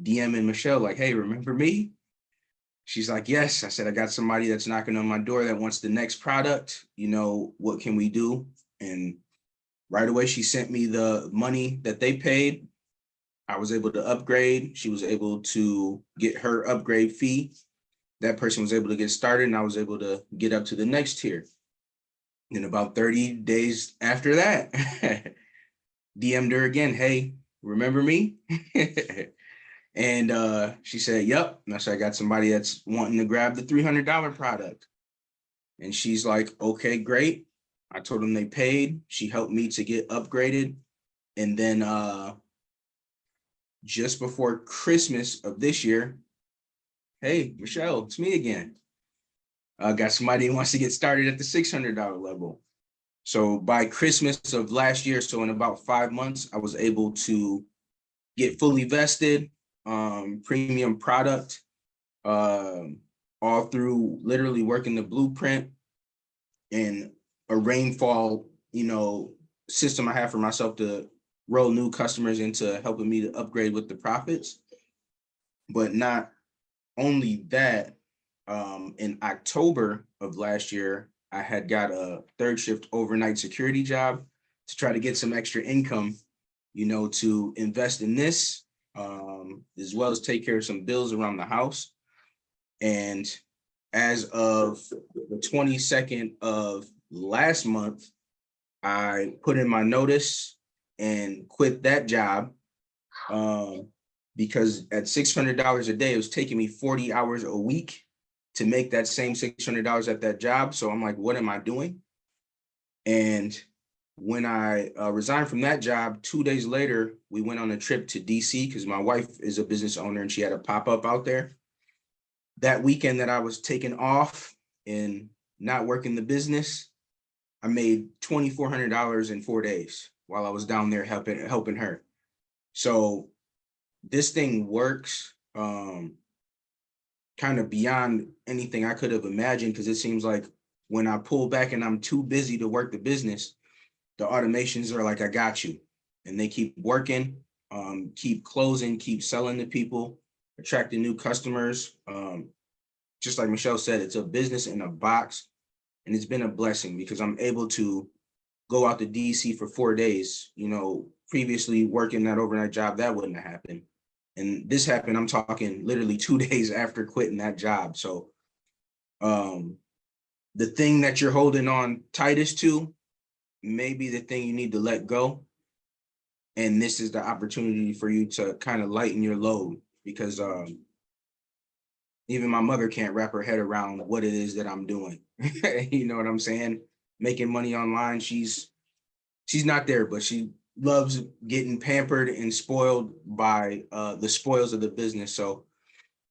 DMing Michelle like, hey, remember me? She's like, yes. I said, I got somebody that's knocking on my door that wants the next product. You know, what can we do? And right away, she sent me the money that they paid. I was able to upgrade. She was able to get her upgrade fee. That person was able to get started, and I was able to get up to the next tier. And about 30 days after that, DM'd her again, hey, remember me? And she said, yep. And I said, I got somebody that's wanting to grab the $300 product. And she's like, okay, great. I told them they paid. She helped me to get upgraded. And then just before Christmas of this year, hey, Michelle, it's me again. I got somebody who wants to get started at the $600 level. So by Christmas of last year, so in about 5 months, I was able to get fully vested, premium product, all through literally working the blueprint and a rainfall, system I have for myself to roll new customers into helping me to upgrade with the profits. But not only that, in October of last year, I had got a third shift overnight security job to try to get some extra income, to invest in this, as well as take care of some bills around the house. And as of the 22nd of last month, I put in my notice and quit that job, because at $600 a day, it was taking me 40 hours a week to make that same $600 at that job. So I'm like, what am I doing? And when I resigned from that job, 2 days later, we went on a trip to DC because my wife is a business owner and she had a pop-up out there. That weekend that I was taking off and not working the business, I made $2,400 in 4 days while I was down there helping her. So this thing works kind of beyond anything I could have imagined, because it seems like when I pull back and I'm too busy to work the business, the automations are like, I got you. And they keep working, keep closing, keep selling to people, attracting new customers. Just like Michelle said, it's a business in a box. And it's been a blessing because I'm able to go out to DC for 4 days. Previously working that overnight job, that wouldn't have happened. And this happened, I'm talking literally 2 days after quitting that job. So the thing that you're holding on tightest to may be the thing you need to let go. And this is the opportunity for you to kind of lighten your load, because even my mother can't wrap her head around what it is that I'm doing. You know what I'm saying? Making money online, she's not there, but she loves getting pampered and spoiled by the spoils of the business. So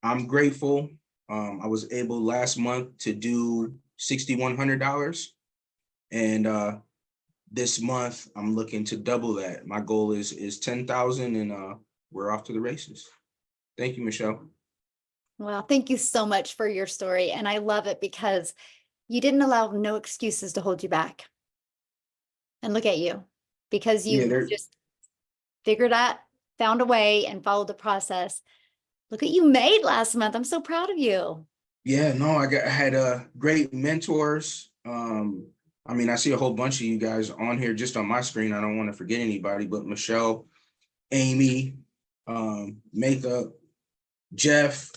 I'm grateful. I was able last month to do $6,100. And this month I'm looking to double that. My goal is 10,000, and we're off to the races. Thank you, Michelle. Well, thank you so much for your story. And I love it because you didn't allow no excuses to hold you back. And look at you, because Yeah, you just figured out, found a way and followed the process. Look what you made last month. I'm so proud of you. Yeah, no, I had great mentors. I see a whole bunch of you guys on here just on my screen. I don't want to forget anybody, but Michelle, Amy, Matha, Jeff.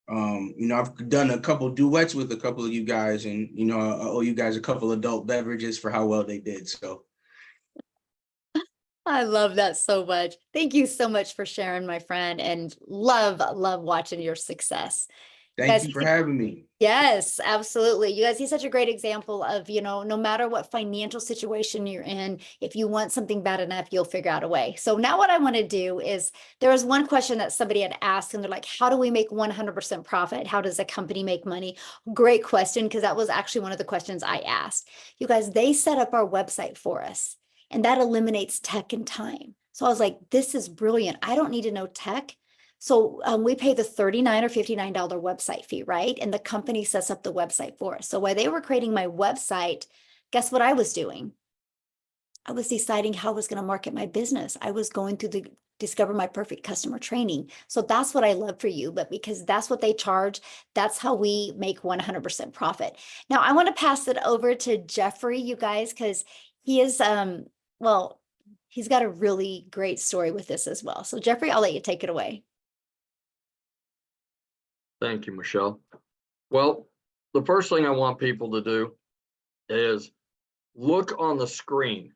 I've done a couple duets with a couple of you guys, and I owe you guys a couple adult beverages for how well they did. So I love that so much. Thank you so much for sharing, my friend, and love watching your success. Thank Guys, you for having me. Yes, absolutely. You guys, he's such a great example of, no matter what financial situation you're in, if you want something bad enough, you'll figure out a way. So now what I want to do is, there was one question that somebody had asked, and they're like, how do we make 100% profit? How does a company make money? Great question, because that was actually one of the questions I asked. You guys, they set up our website for us, and that eliminates tech and time. So I was like, this is brilliant. I don't need to know tech. So we pay the $39 or $59 website fee, right? And the company sets up the website for us. So while they were creating my website, guess what I was doing? I was deciding how I was going to market my business. I was going through the Discover My Perfect Customer training. So that's what I love for you, but because that's what they charge, that's how we make 100% profit. Now I want to pass it over to Jeffrey, you guys, because he is, well, he's got a really great story with this as well. So Jeffrey, I'll let you take it away. Thank you, Michelle. Well, the first thing I want people to do is look on the screen.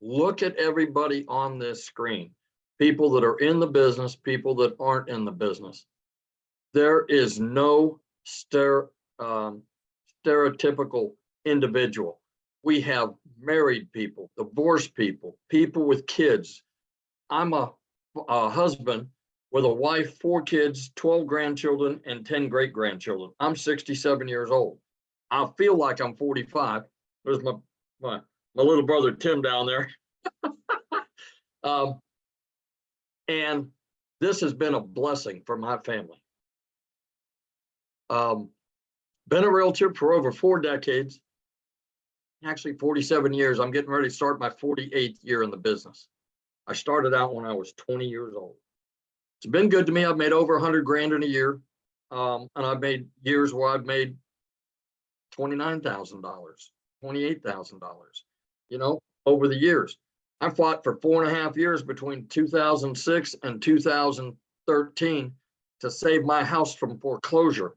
Look at everybody on this screen. People that are in the business, people that aren't in the business. There is no stereotypical individual. We have married people, divorced people, people with kids. I'm a husband with a wife, 4 kids, 12 grandchildren, and 10 great-grandchildren. I'm 67 years old. I feel like I'm 45. There's my little brother, Tim, down there. And this has been a blessing for my family. Been a realtor for over 4 decades, actually 47 years. I'm getting ready to start my 48th year in the business. I started out when I was 20 years old. It's been good to me. I've made over 100 grand in a year. And I've made years where I've made $29,000, $28,000, over the years. I fought for 4.5 years between 2006 and 2013 to save my house from foreclosure.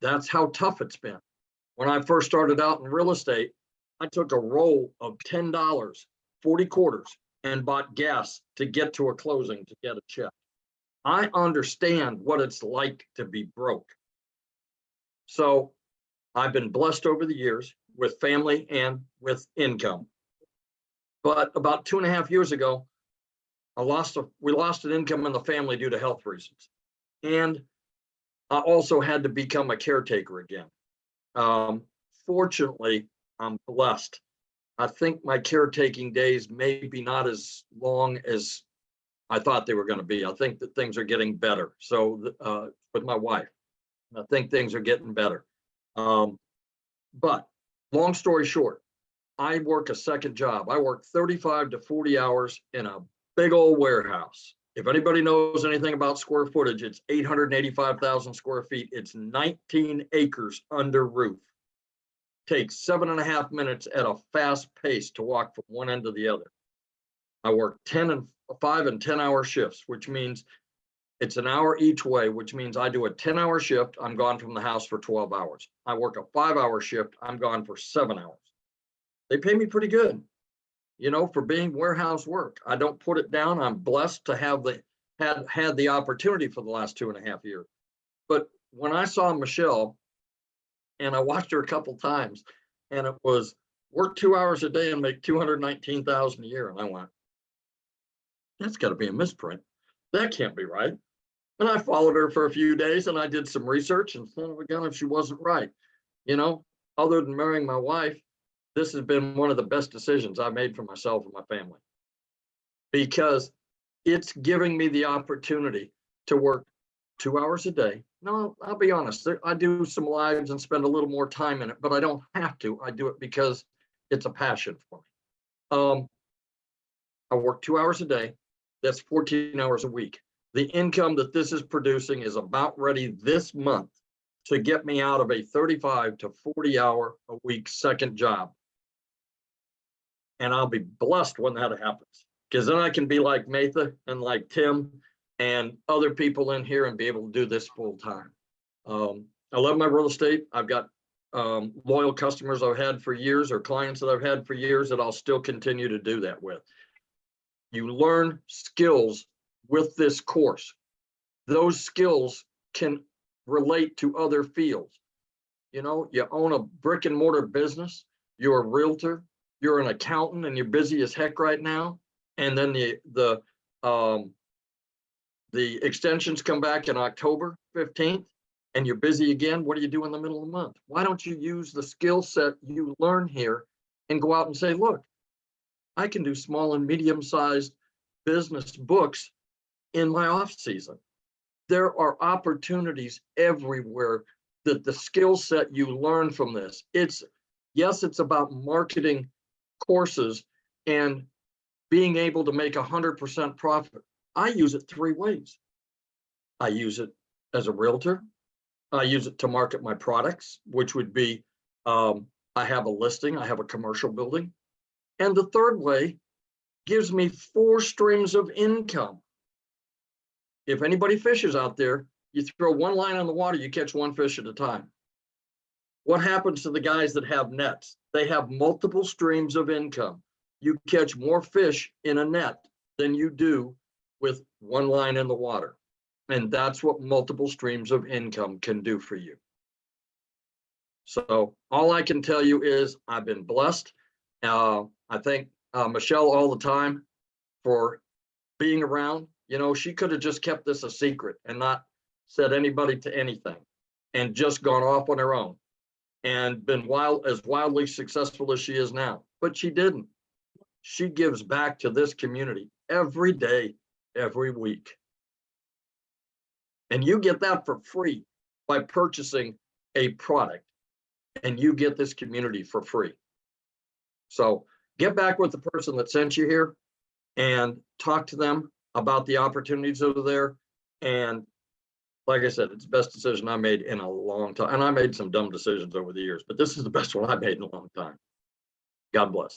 That's how tough it's been. When I first started out in real estate, I took a roll of $10, 40 quarters, and bought gas to get to a closing to get a check. I understand what it's like to be broke. So I've been blessed over the years with family and with income. But about 2.5 years ago, we lost an income in the family due to health reasons. And I also had to become a caretaker again. Fortunately, I'm blessed. I think my caretaking days may be not as long as I thought they were going to be. I think that things are getting better. So with my wife, I think things are getting better. But long story short, I work a second job. I work 35 to 40 hours in a big old warehouse. If anybody knows anything about square footage, it's 885,000 square feet. It's 19 acres under roof. Takes 7.5 minutes at a fast pace to walk from one end to the other. I work 5 and 10 hour shifts, which means it's an hour each way, which means I do a 10-hour shift. I'm gone from the house for 12 hours. I work a 5-hour shift. I'm gone for 7 hours. They pay me pretty good, for being warehouse work. I don't put it down. I'm blessed to have had the opportunity for the last 2.5 years. But when I saw Michelle, and I watched her a couple times, and it was work 2 hours a day and make $219,000 a year. And I went, that's got to be a misprint. That can't be right. And I followed her for a few days, and I did some research, and son of a gun if she wasn't right. Other than marrying my wife, this has been one of the best decisions I made for myself and my family, because it's giving me the opportunity to work 2 hours a day. No, I'll be honest. I do some lives and spend a little more time in it, but I don't have to. I do it because it's a passion for me. I work 2 hours a day. That's 14 hours a week. The income that this is producing is about ready this month to get me out of a 35 to 40 hour a week second job. And I'll be blessed when that happens, because then I can be like Matha and like Tim and other people in here and be able to do this full time. I love my real estate. I've got loyal customers I've had for years, or clients that I've had for years, that I'll still continue to do that with. You learn skills with this course. Those skills can relate to other fields. You know, you own a brick and mortar business, you're a realtor, you're an accountant, and you're busy as heck right now. And then the extensions come back in October 15th, and you're busy again. What do you do in the middle of the month? Why don't you use the skill set you learn here and go out and say, look, I can do small and medium-sized business books in my off season. There are opportunities everywhere that the skill set you learn from this. Yes, it's about marketing courses and being able to make 100% profit. I use it 3 ways. I use it as a realtor. I use it to market my products, which would be, I have a listing, I have a commercial building. And the third way gives me 4 streams of income. If anybody fishes out there, you throw one line on the water, you catch 1 fish at a time. What happens to the guys that have nets? They have multiple streams of income. You catch more fish in a net than you do with 1 line in the water. And that's what multiple streams of income can do for you. So all I can tell you is I've been blessed. I thank Michelle all the time for being around. You know, she could have just kept this a secret and not said anybody to anything and just gone off on her own and been as wildly successful as she is now. But she didn't. She gives back to this community every day, every week. And you get that for free by purchasing a product, and you get this community for free. So get back with the person that sent you here and talk to them about the opportunities over there. And like I said, it's the best decision I made in a long time. And I made some dumb decisions over the years, but this is the best one I made in a long time. God bless.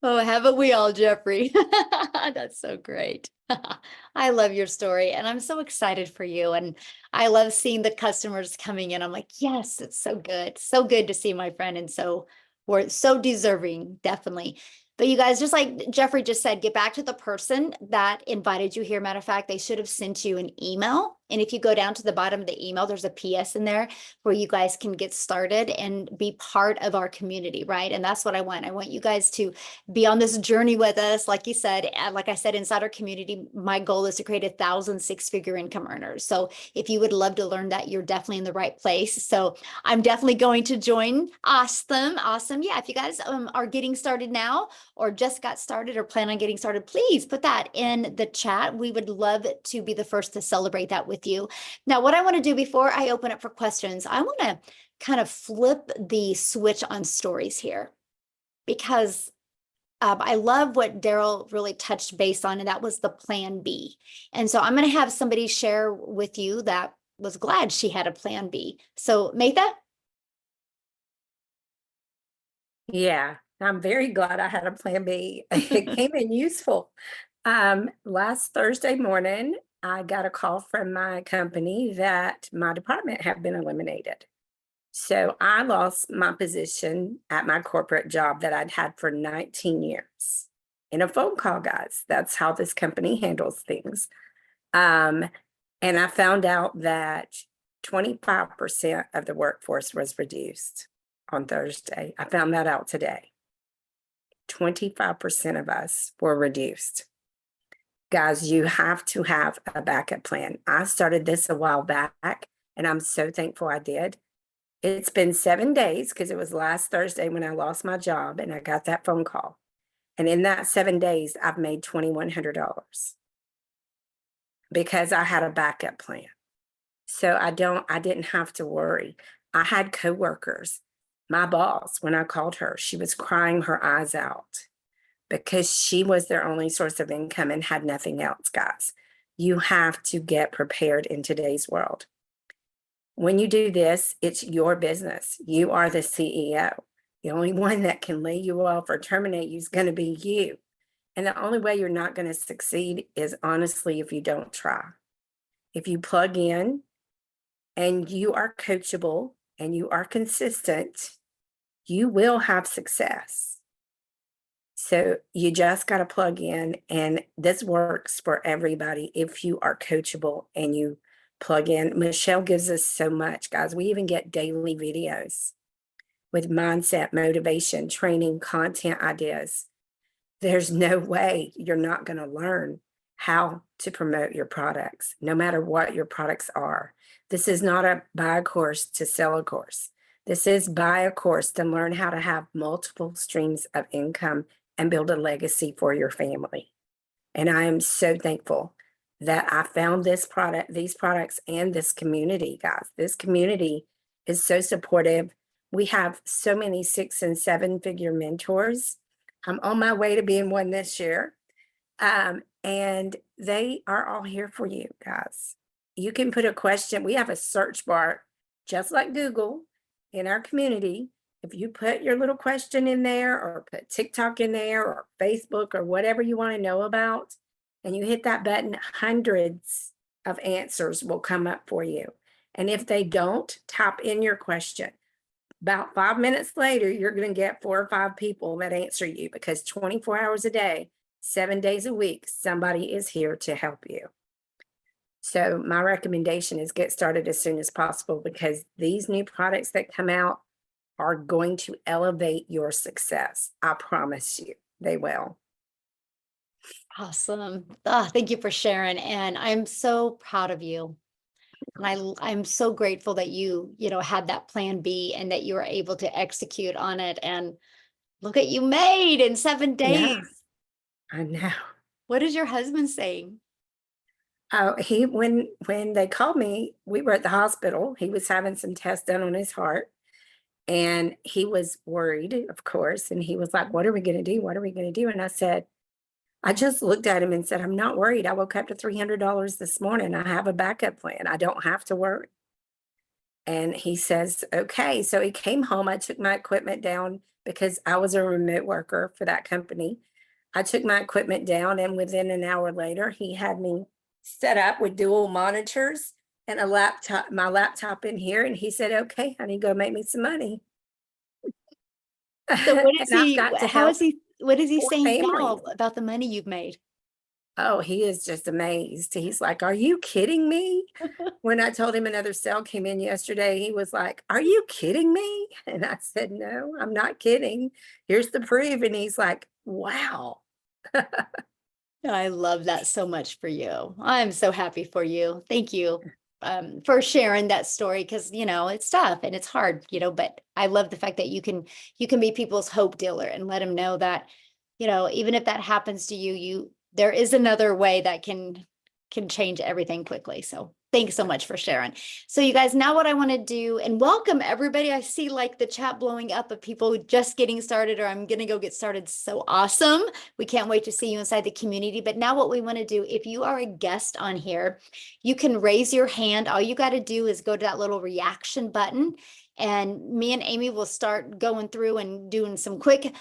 Oh, haven't we all, Jeffrey? That's so great. I love your story and I'm so excited for you. And I love seeing the customers coming in. I'm like, yes, it's so good. So good to see my friend. And so we're so deserving, definitely. But you guys, just like Jeffrey just said, get back to the person that invited you here. Matter of fact, they should have sent you an email. And if you go down to the bottom of the email, there's a PS in there where you guys can get started and be part of our community, right? And that's what I want. I want you guys to be on this journey with us. Like you said, like I said, inside our community, my goal is to create 1,000 6-figure income earners. So if you would love to learn that, you're definitely in the right place. So I'm definitely going to join. Awesome. Awesome. Yeah. If you guys are getting started now or just got started or plan on getting started, please put that in the chat. We would love to be the first to celebrate that with you. Now, what I want to do before I open up for questions, I want to kind of flip the switch on stories here because I love what Daryl really touched base on, and that was the plan B. And so I'm going to have somebody share with you that was glad she had a plan B. So Maytha? Yeah, I'm very glad I had a plan B. It came in useful. Last Thursday morning, I got a call from my company that my department had been eliminated. So I lost my position at my corporate job that I'd had for 19 years. In a phone call, guys, that's how this company handles things. And I found out that 25% of the workforce was reduced on Thursday. I found that out today. 25% of us were reduced. Guys, you have to have a backup plan. I started this a while back, and I'm so thankful I did. It's been 7 days because it was last Thursday when I lost my job and I got that phone call. And in that 7 days, I've made $2,100 because I had a backup plan. So I didn't have to worry. I had coworkers. My boss, when I called her, she was crying her eyes out because she was their only source of income and had nothing else, guys. You have to get prepared in today's world. When you do this, it's your business. You are the CEO. The only one that can lay you off or terminate you is going to be you. And the only way you're not going to succeed is honestly if you don't try. If you plug in and you are coachable and you are consistent, you will have success. So you just got to plug in, and this works for everybody if you are coachable and you plug in. Michelle gives us so much, guys. We even get daily videos with mindset, motivation, training, content ideas. There's no way you're not going to learn how to promote your products, no matter what your products are. This is not a buy a course to sell a course. This is buy a course to learn how to have multiple streams of income and build a legacy for your family. And I am so thankful that I found this product, these products, and this community, guys. This community is so supportive. We have so many 6 and 7 figure mentors. I'm on my way to being one this year. And they are all here for you, guys. You can put a question. We have a search bar, just like Google, in our community. If you put your little question in there, or put TikTok in there, or Facebook, or whatever you want to know about, and you hit that button, hundreds of answers will come up for you. And if they don't, type in your question. About 5 minutes later, you're going to get 4 or 5 people that answer you, because 24 hours a day, 7 days a week, somebody is here to help you. So my recommendation is get started as soon as possible, because these new products that come out are going to elevate your success. I promise you, they will. Awesome. Thank you for sharing. And I'm so proud of you. And I'm so grateful that you had that plan B and that you were able to execute on it. And look at you made in 7 days. Yeah, I know. What is your husband saying? Oh, when they called me, we were at the hospital. He was having some tests done on his heart, and he was worried, of course. And he was like, "What are we going to do? What are we going to do?" And I said, I just looked at him and said, "I'm not worried. I woke up to $300 this morning. I have a backup plan. I don't have to worry." And he says, "Okay." So he came home. I took my equipment down, because I was a remote worker for that company. I took my equipment down, and within an hour later, he had me set up with dual monitors and a laptop, my laptop in here. And he said, "Okay, honey, go make me some money." So what is And I've he, got to how help is he, what is he poor saying now families. about the money you've made? Oh, he is just amazed. He's like, "Are you kidding me?" When I told him another sale came in yesterday, he was like, "Are you kidding me?" And I said, "No, I'm not kidding. Here's the proof." And he's like, "Wow." I love that so much for you. I'm so happy for you. Thank you for sharing that story, because it's tough and it's hard, but I love the fact that you can be people's hope dealer and let them know that, even if that happens to you, there is another way that can change everything quickly. So thanks so much for sharing. So you guys, now what I want to do, and welcome everybody. I see like the chat blowing up of people just getting started, or I'm going to go get started. So awesome. We can't wait to see you inside the community. But now what we want to do, if you are a guest on here, you can raise your hand. All you got to do is go to that little reaction button, and me and Amy will start going through and doing some quick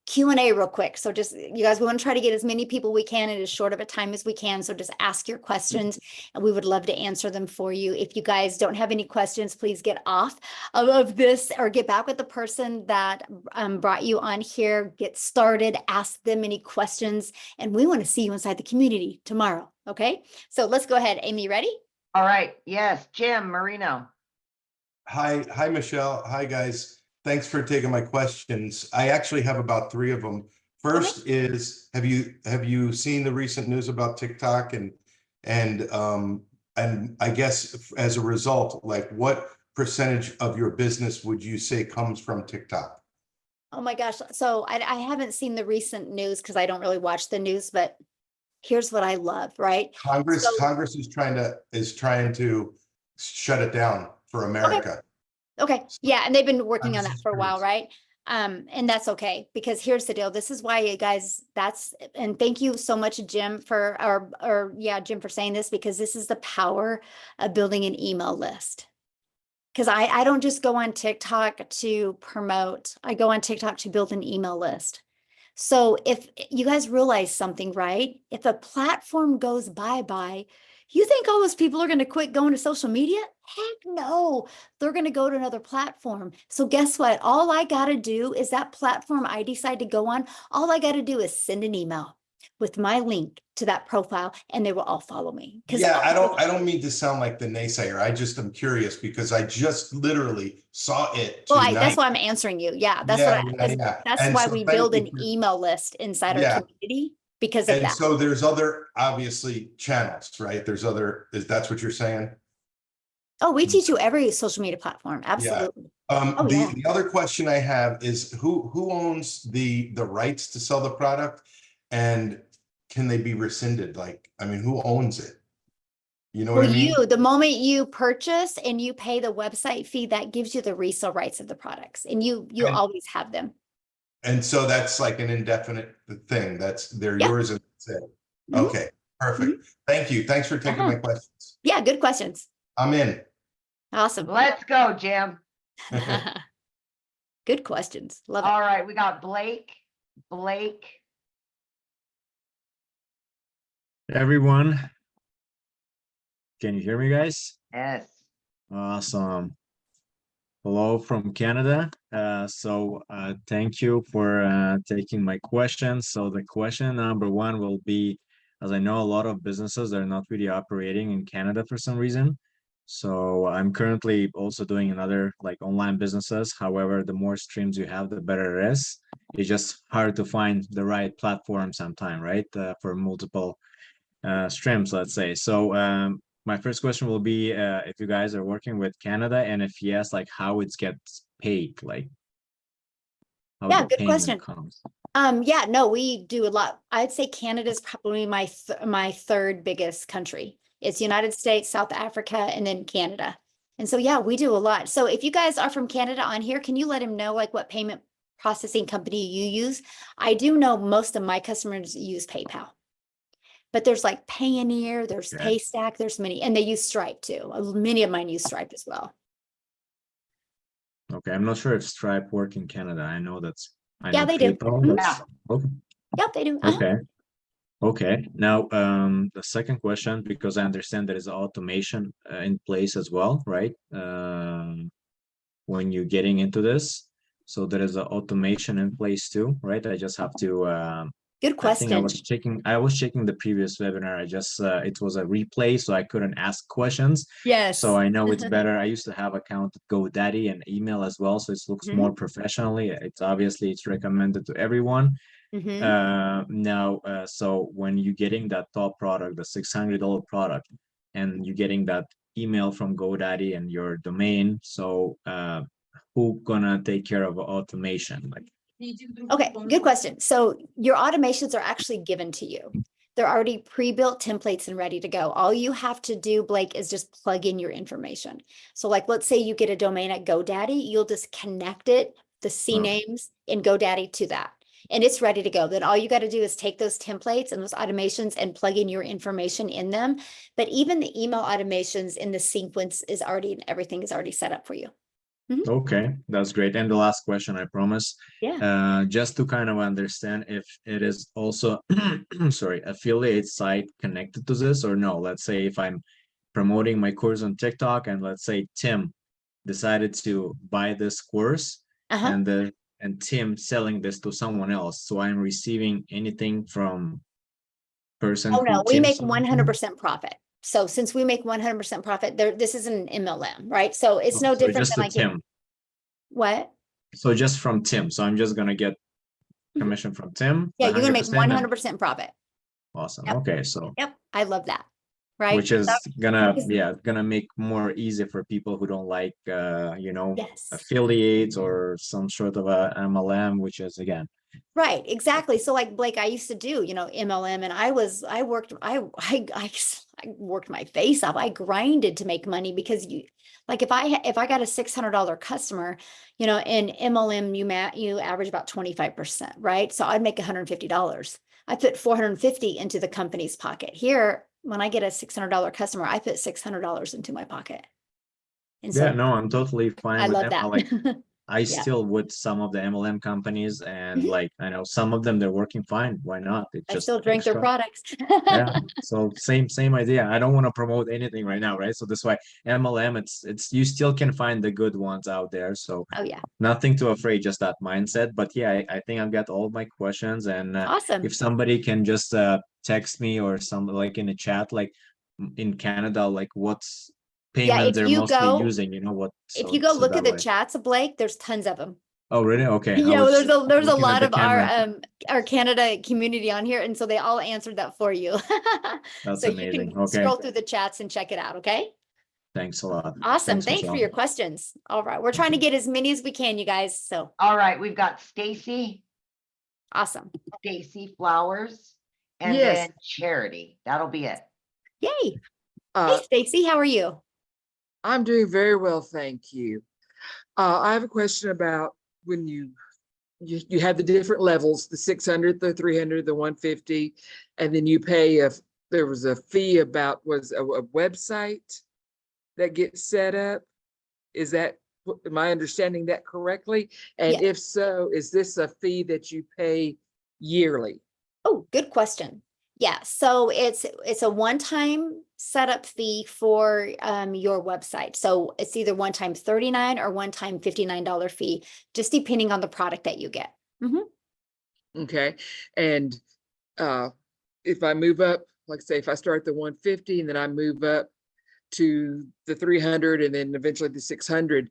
Q&A real quick. So just, you guys, we want to try to get as many people we can in as short of a time as we can. So just ask your questions and we would love to answer them for you. If you guys don't have any questions, please get off of this, or get back with the person that brought you on here. Get started, ask them any questions, and we want to see you inside the community tomorrow. Okay, so let's go ahead. Amy, ready? All right. Yes, Jim Marino. Hi, Michelle. Hi, guys. Thanks for taking my questions. I actually have about 3 of them. First is, have you seen the recent news about TikTok and I guess as a result, like what percentage of your business would you say comes from TikTok? Oh my gosh. So I haven't seen the recent news because I don't really watch the news, but here's what I love, right? Congress is trying to shut it down for America. Okay. Yeah. And they've been working I'm on that just for a while, curious. right? And that's okay, because here's the deal. This is why, you guys, and thank you so much, Jim, Jim, for saying this, because this is the power of building an email list. Because I don't just go on TikTok to promote, I go on TikTok to build an email list. So if you guys realize something, right? If a platform goes bye-bye, you think all those people are going to quit going to social media? Heck no, they're going to go to another platform. So guess what? All I got to do is that platform I decide to go on, all I got to do is send an email. with my link to that profile and they will all follow me. 'Cause Yeah, I don't mean to sound like the naysayer. I just am curious because I just literally saw it Well, tonight. that's why I'm answering you. Yeah, that's Yeah, what yeah, yeah. that's And why so we thank build you an for- email list inside our Yeah. community because of And that. so there's other, obviously, channels, right? That's what you're saying? Oh, we teach you every social media platform. Absolutely. Oh, yeah. The other question I have is who owns the rights to sell the product? And can they be rescinded? Like, I mean, who owns it? You know what Well, I mean? the moment you purchase and you pay the website fee, that gives you the resale rights of the products and you And- always have them. And so that's like an indefinite thing. They're Yeah. yours and that's it. Mhm. Okay, perfect. Thank you. Thanks for taking my questions. Yeah, good questions. I'm in. Awesome. Let's go, Jim. Good questions. Love it. All right, we got Blake. Blake. Everyone, can you hear me, guys? Yes. Awesome. Hello from Canada. Thank you for taking my question. So the question number one will be, as I know a lot of businesses are not really operating in Canada for some reason. So I'm currently also doing another like online businesses. However, the more streams you have, the better it is. It's just hard to find the right platform sometime, right? For multiple streams, let's say. So my first question will be if you guys are working with Canada, and if yes, like how it gets paid, like how Yeah, the good payment question. comes. Yeah, no, we do a lot. I'd say Canada's probably my third biggest country. It's United States, South Africa, and then Canada. And so, yeah, we do a lot. So if you guys are from Canada on here, can you let him know like what payment processing company you use? I do know most of my customers use PayPal. But there's like Payoneer, there's Okay. Paystack, there's many, and they use Stripe too. Many of mine use Stripe as well. Okay, I'm not sure if Stripe work in Canada. I know I Yeah, know they do. PayPal. Mhm. That's okay. Yep, they do. Uh-huh. Okay. Okay. Now, the second question, because I understand there is automation in place as well, right? When you're getting into this, so there is an automation in place too, right? I just have to. Good I think question. I was checking the previous webinar. I just it was a replay, so I couldn't ask questions. Yes. So I know it's better. I used to have account at GoDaddy and email as well, so it looks more professionally. It's obviously it's recommended to everyone. Mhm. So when you're getting that top product, the $600 product, and you're getting that email from GoDaddy and your domain, so who gonna take care of automation? Like, Okay, good question. So your automations are actually given to you. They're already pre-built templates and ready to go. All you have to do, Blake, is just plug in your information. So like, let's say you get a domain at GoDaddy, you'll just connect it, the CNAMEs in GoDaddy to that. And it's ready to go. Then all you got to do is take those templates and those automations and plug in your information in them. But even the email automations in the sequence is already, everything is already set up for you. okay, that's great. And the last question, I promise. Yeah. Just to kind of understand if it is also, sorry, affiliate site connected to this or no. Let's say if I'm promoting my course on TikTok and let's say Tim decided to buy this course Uh-huh. and Tim selling this to someone else. So I'm receiving anything from person Oh, who no, we Tim make sold to? 100% profit. So since we make 100% profit, this is an MLM, right? So it's no So different just than to like, Tim. what? So just from Tim. So I'm just gonna get commission from Tim. Yeah, you're gonna make 100% and- 100% profit. Awesome. Yep. Okay, so Yep, I love that. Right? which is That- gonna make more easy for people who don't like Yes. affiliates or some sort of a MLM, which is again. Right, exactly. So like Blake, I used to do, MLM and I worked my face off. I grinded to make money because like if I got a $600 customer, in MLM, you average about 25%, right? So I'd make $150. I put $450 into the company's pocket. Here, when I get a $600 customer, I put $600 into my pocket. And Yeah, so no, I'm totally fine I with love that. that. I Yeah. still with some of the MLM companies, and Mhm. like I know some of them they're working fine. Why not? It's I just still drink their extra. products. Yeah. So same idea. I don't want to promote anything right now, right? So that's why MLM, it's you still can find the good ones out there. So Oh, yeah. nothing too afraid, just that mindset. But yeah, I think I've got all my questions, and Awesome. if somebody can just text me or some like in a chat, like in Canada, like what's payment if they're you mostly go- using, you know what? If So you go so look that at the way. chats, Blake, there's tons of them. Oh, really? Okay. I Yeah, well, was there's a looking at lot the of camera. our Canada community on here, and so they all answered that for you. That's So you amazing. can Okay. scroll through the chats and check it out, okay? Thanks a lot. Awesome. Thanks for Michelle. your questions. All right, we're trying to get as many as we can, you guys, so All right, we've got Stacy awesome. Flowers, and Yes. then Charity. That'll be it. Yay. Hey, Uh, Stacy, how are you? I'm doing very well, thank you. I have a question about when you have the different levels, the 600, the 300, the 150, and then you pay if there was a fee about was a website that gets set up. Is that, am I understanding that correctly? And Yeah. if so, is this a fee that you pay yearly? Oh, good question. Yeah, so it's a one-time setup fee for your website. So it's either one-time $39 or one-time $59 fee, just depending on the product that you get. Okay, and if I move up, like say if I start the 150 and then I move up to the 300 and then eventually the 600,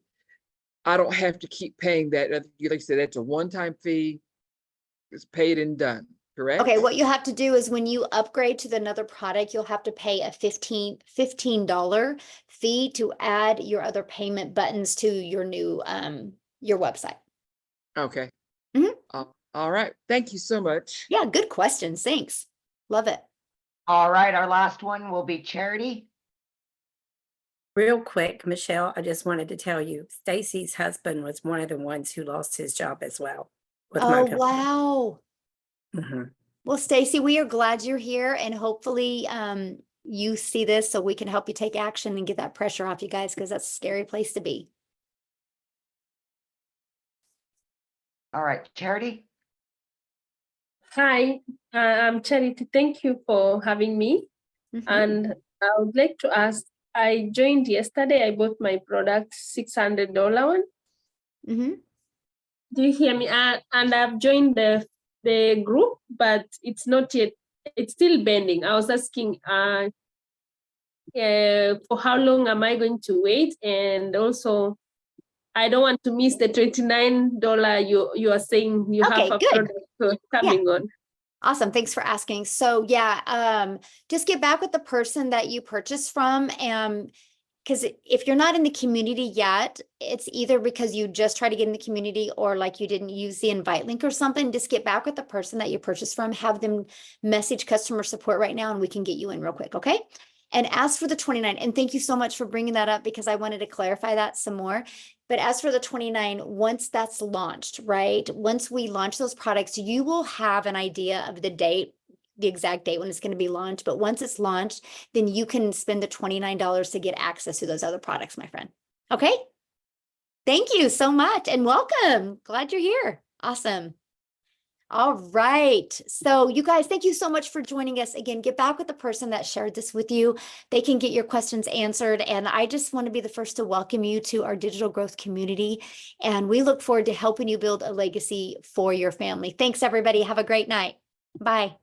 I don't have to keep paying that. Like you said, that's a one-time fee. It's paid and done, correct? Okay, what you have to do is when you upgrade to another product, you'll have to pay a $15 fee to add your other payment buttons to your new your website. Okay. Mhm. All right. Thank you so much. Yeah, good questions. Thanks. Love it. All right, our last one will be Charity. Real quick, Michelle, I just wanted to tell you, Stacy's husband was one of the ones who lost his job as well. with my Oh, company. wow. Mhm. Well, Stacy, we are glad you're here, and hopefully you see this so we can help you take action and get that pressure off you guys, because that's a scary place to be. All right, Charity. Hi, I'm Charity. Thank you for having me. Mhm. And I would like to ask, I joined yesterday. I bought my product, $600 one. Mhm. Do you hear me? And I've joined the group, but it's not yet, it's still bending. I was asking for how long am I going to wait? And also, I don't want to miss the $29 you are saying you Okay, have a good. product coming on. Awesome. Thanks for asking. So yeah, just get back with the person that you purchased from. Because if you're not in the community yet, it's either because you just try to get in the community or like you didn't use the invite link or something. Just get back with the person that you purchased from, have them message customer support right now, and we can get you in real quick. Okay. And as for the 29, and thank you so much for bringing that up because I wanted to clarify that some more. But as for the 29, once that's launched, right? Once we launch those products, you will have an idea of the date, the exact date when it's going to be launched. But once it's launched, then you can spend the $29 to get access to those other products, my friend. Okay. Thank you so much and welcome. Glad you're here. Awesome. All right. So you guys, thank you so much for joining us. Again, get back with the person that shared this with you. They can get your questions answered. And I just want to be the first to welcome you to our digital growth community. And we look forward to helping you build a legacy for your family. Thanks, everybody. Have a great night. Bye.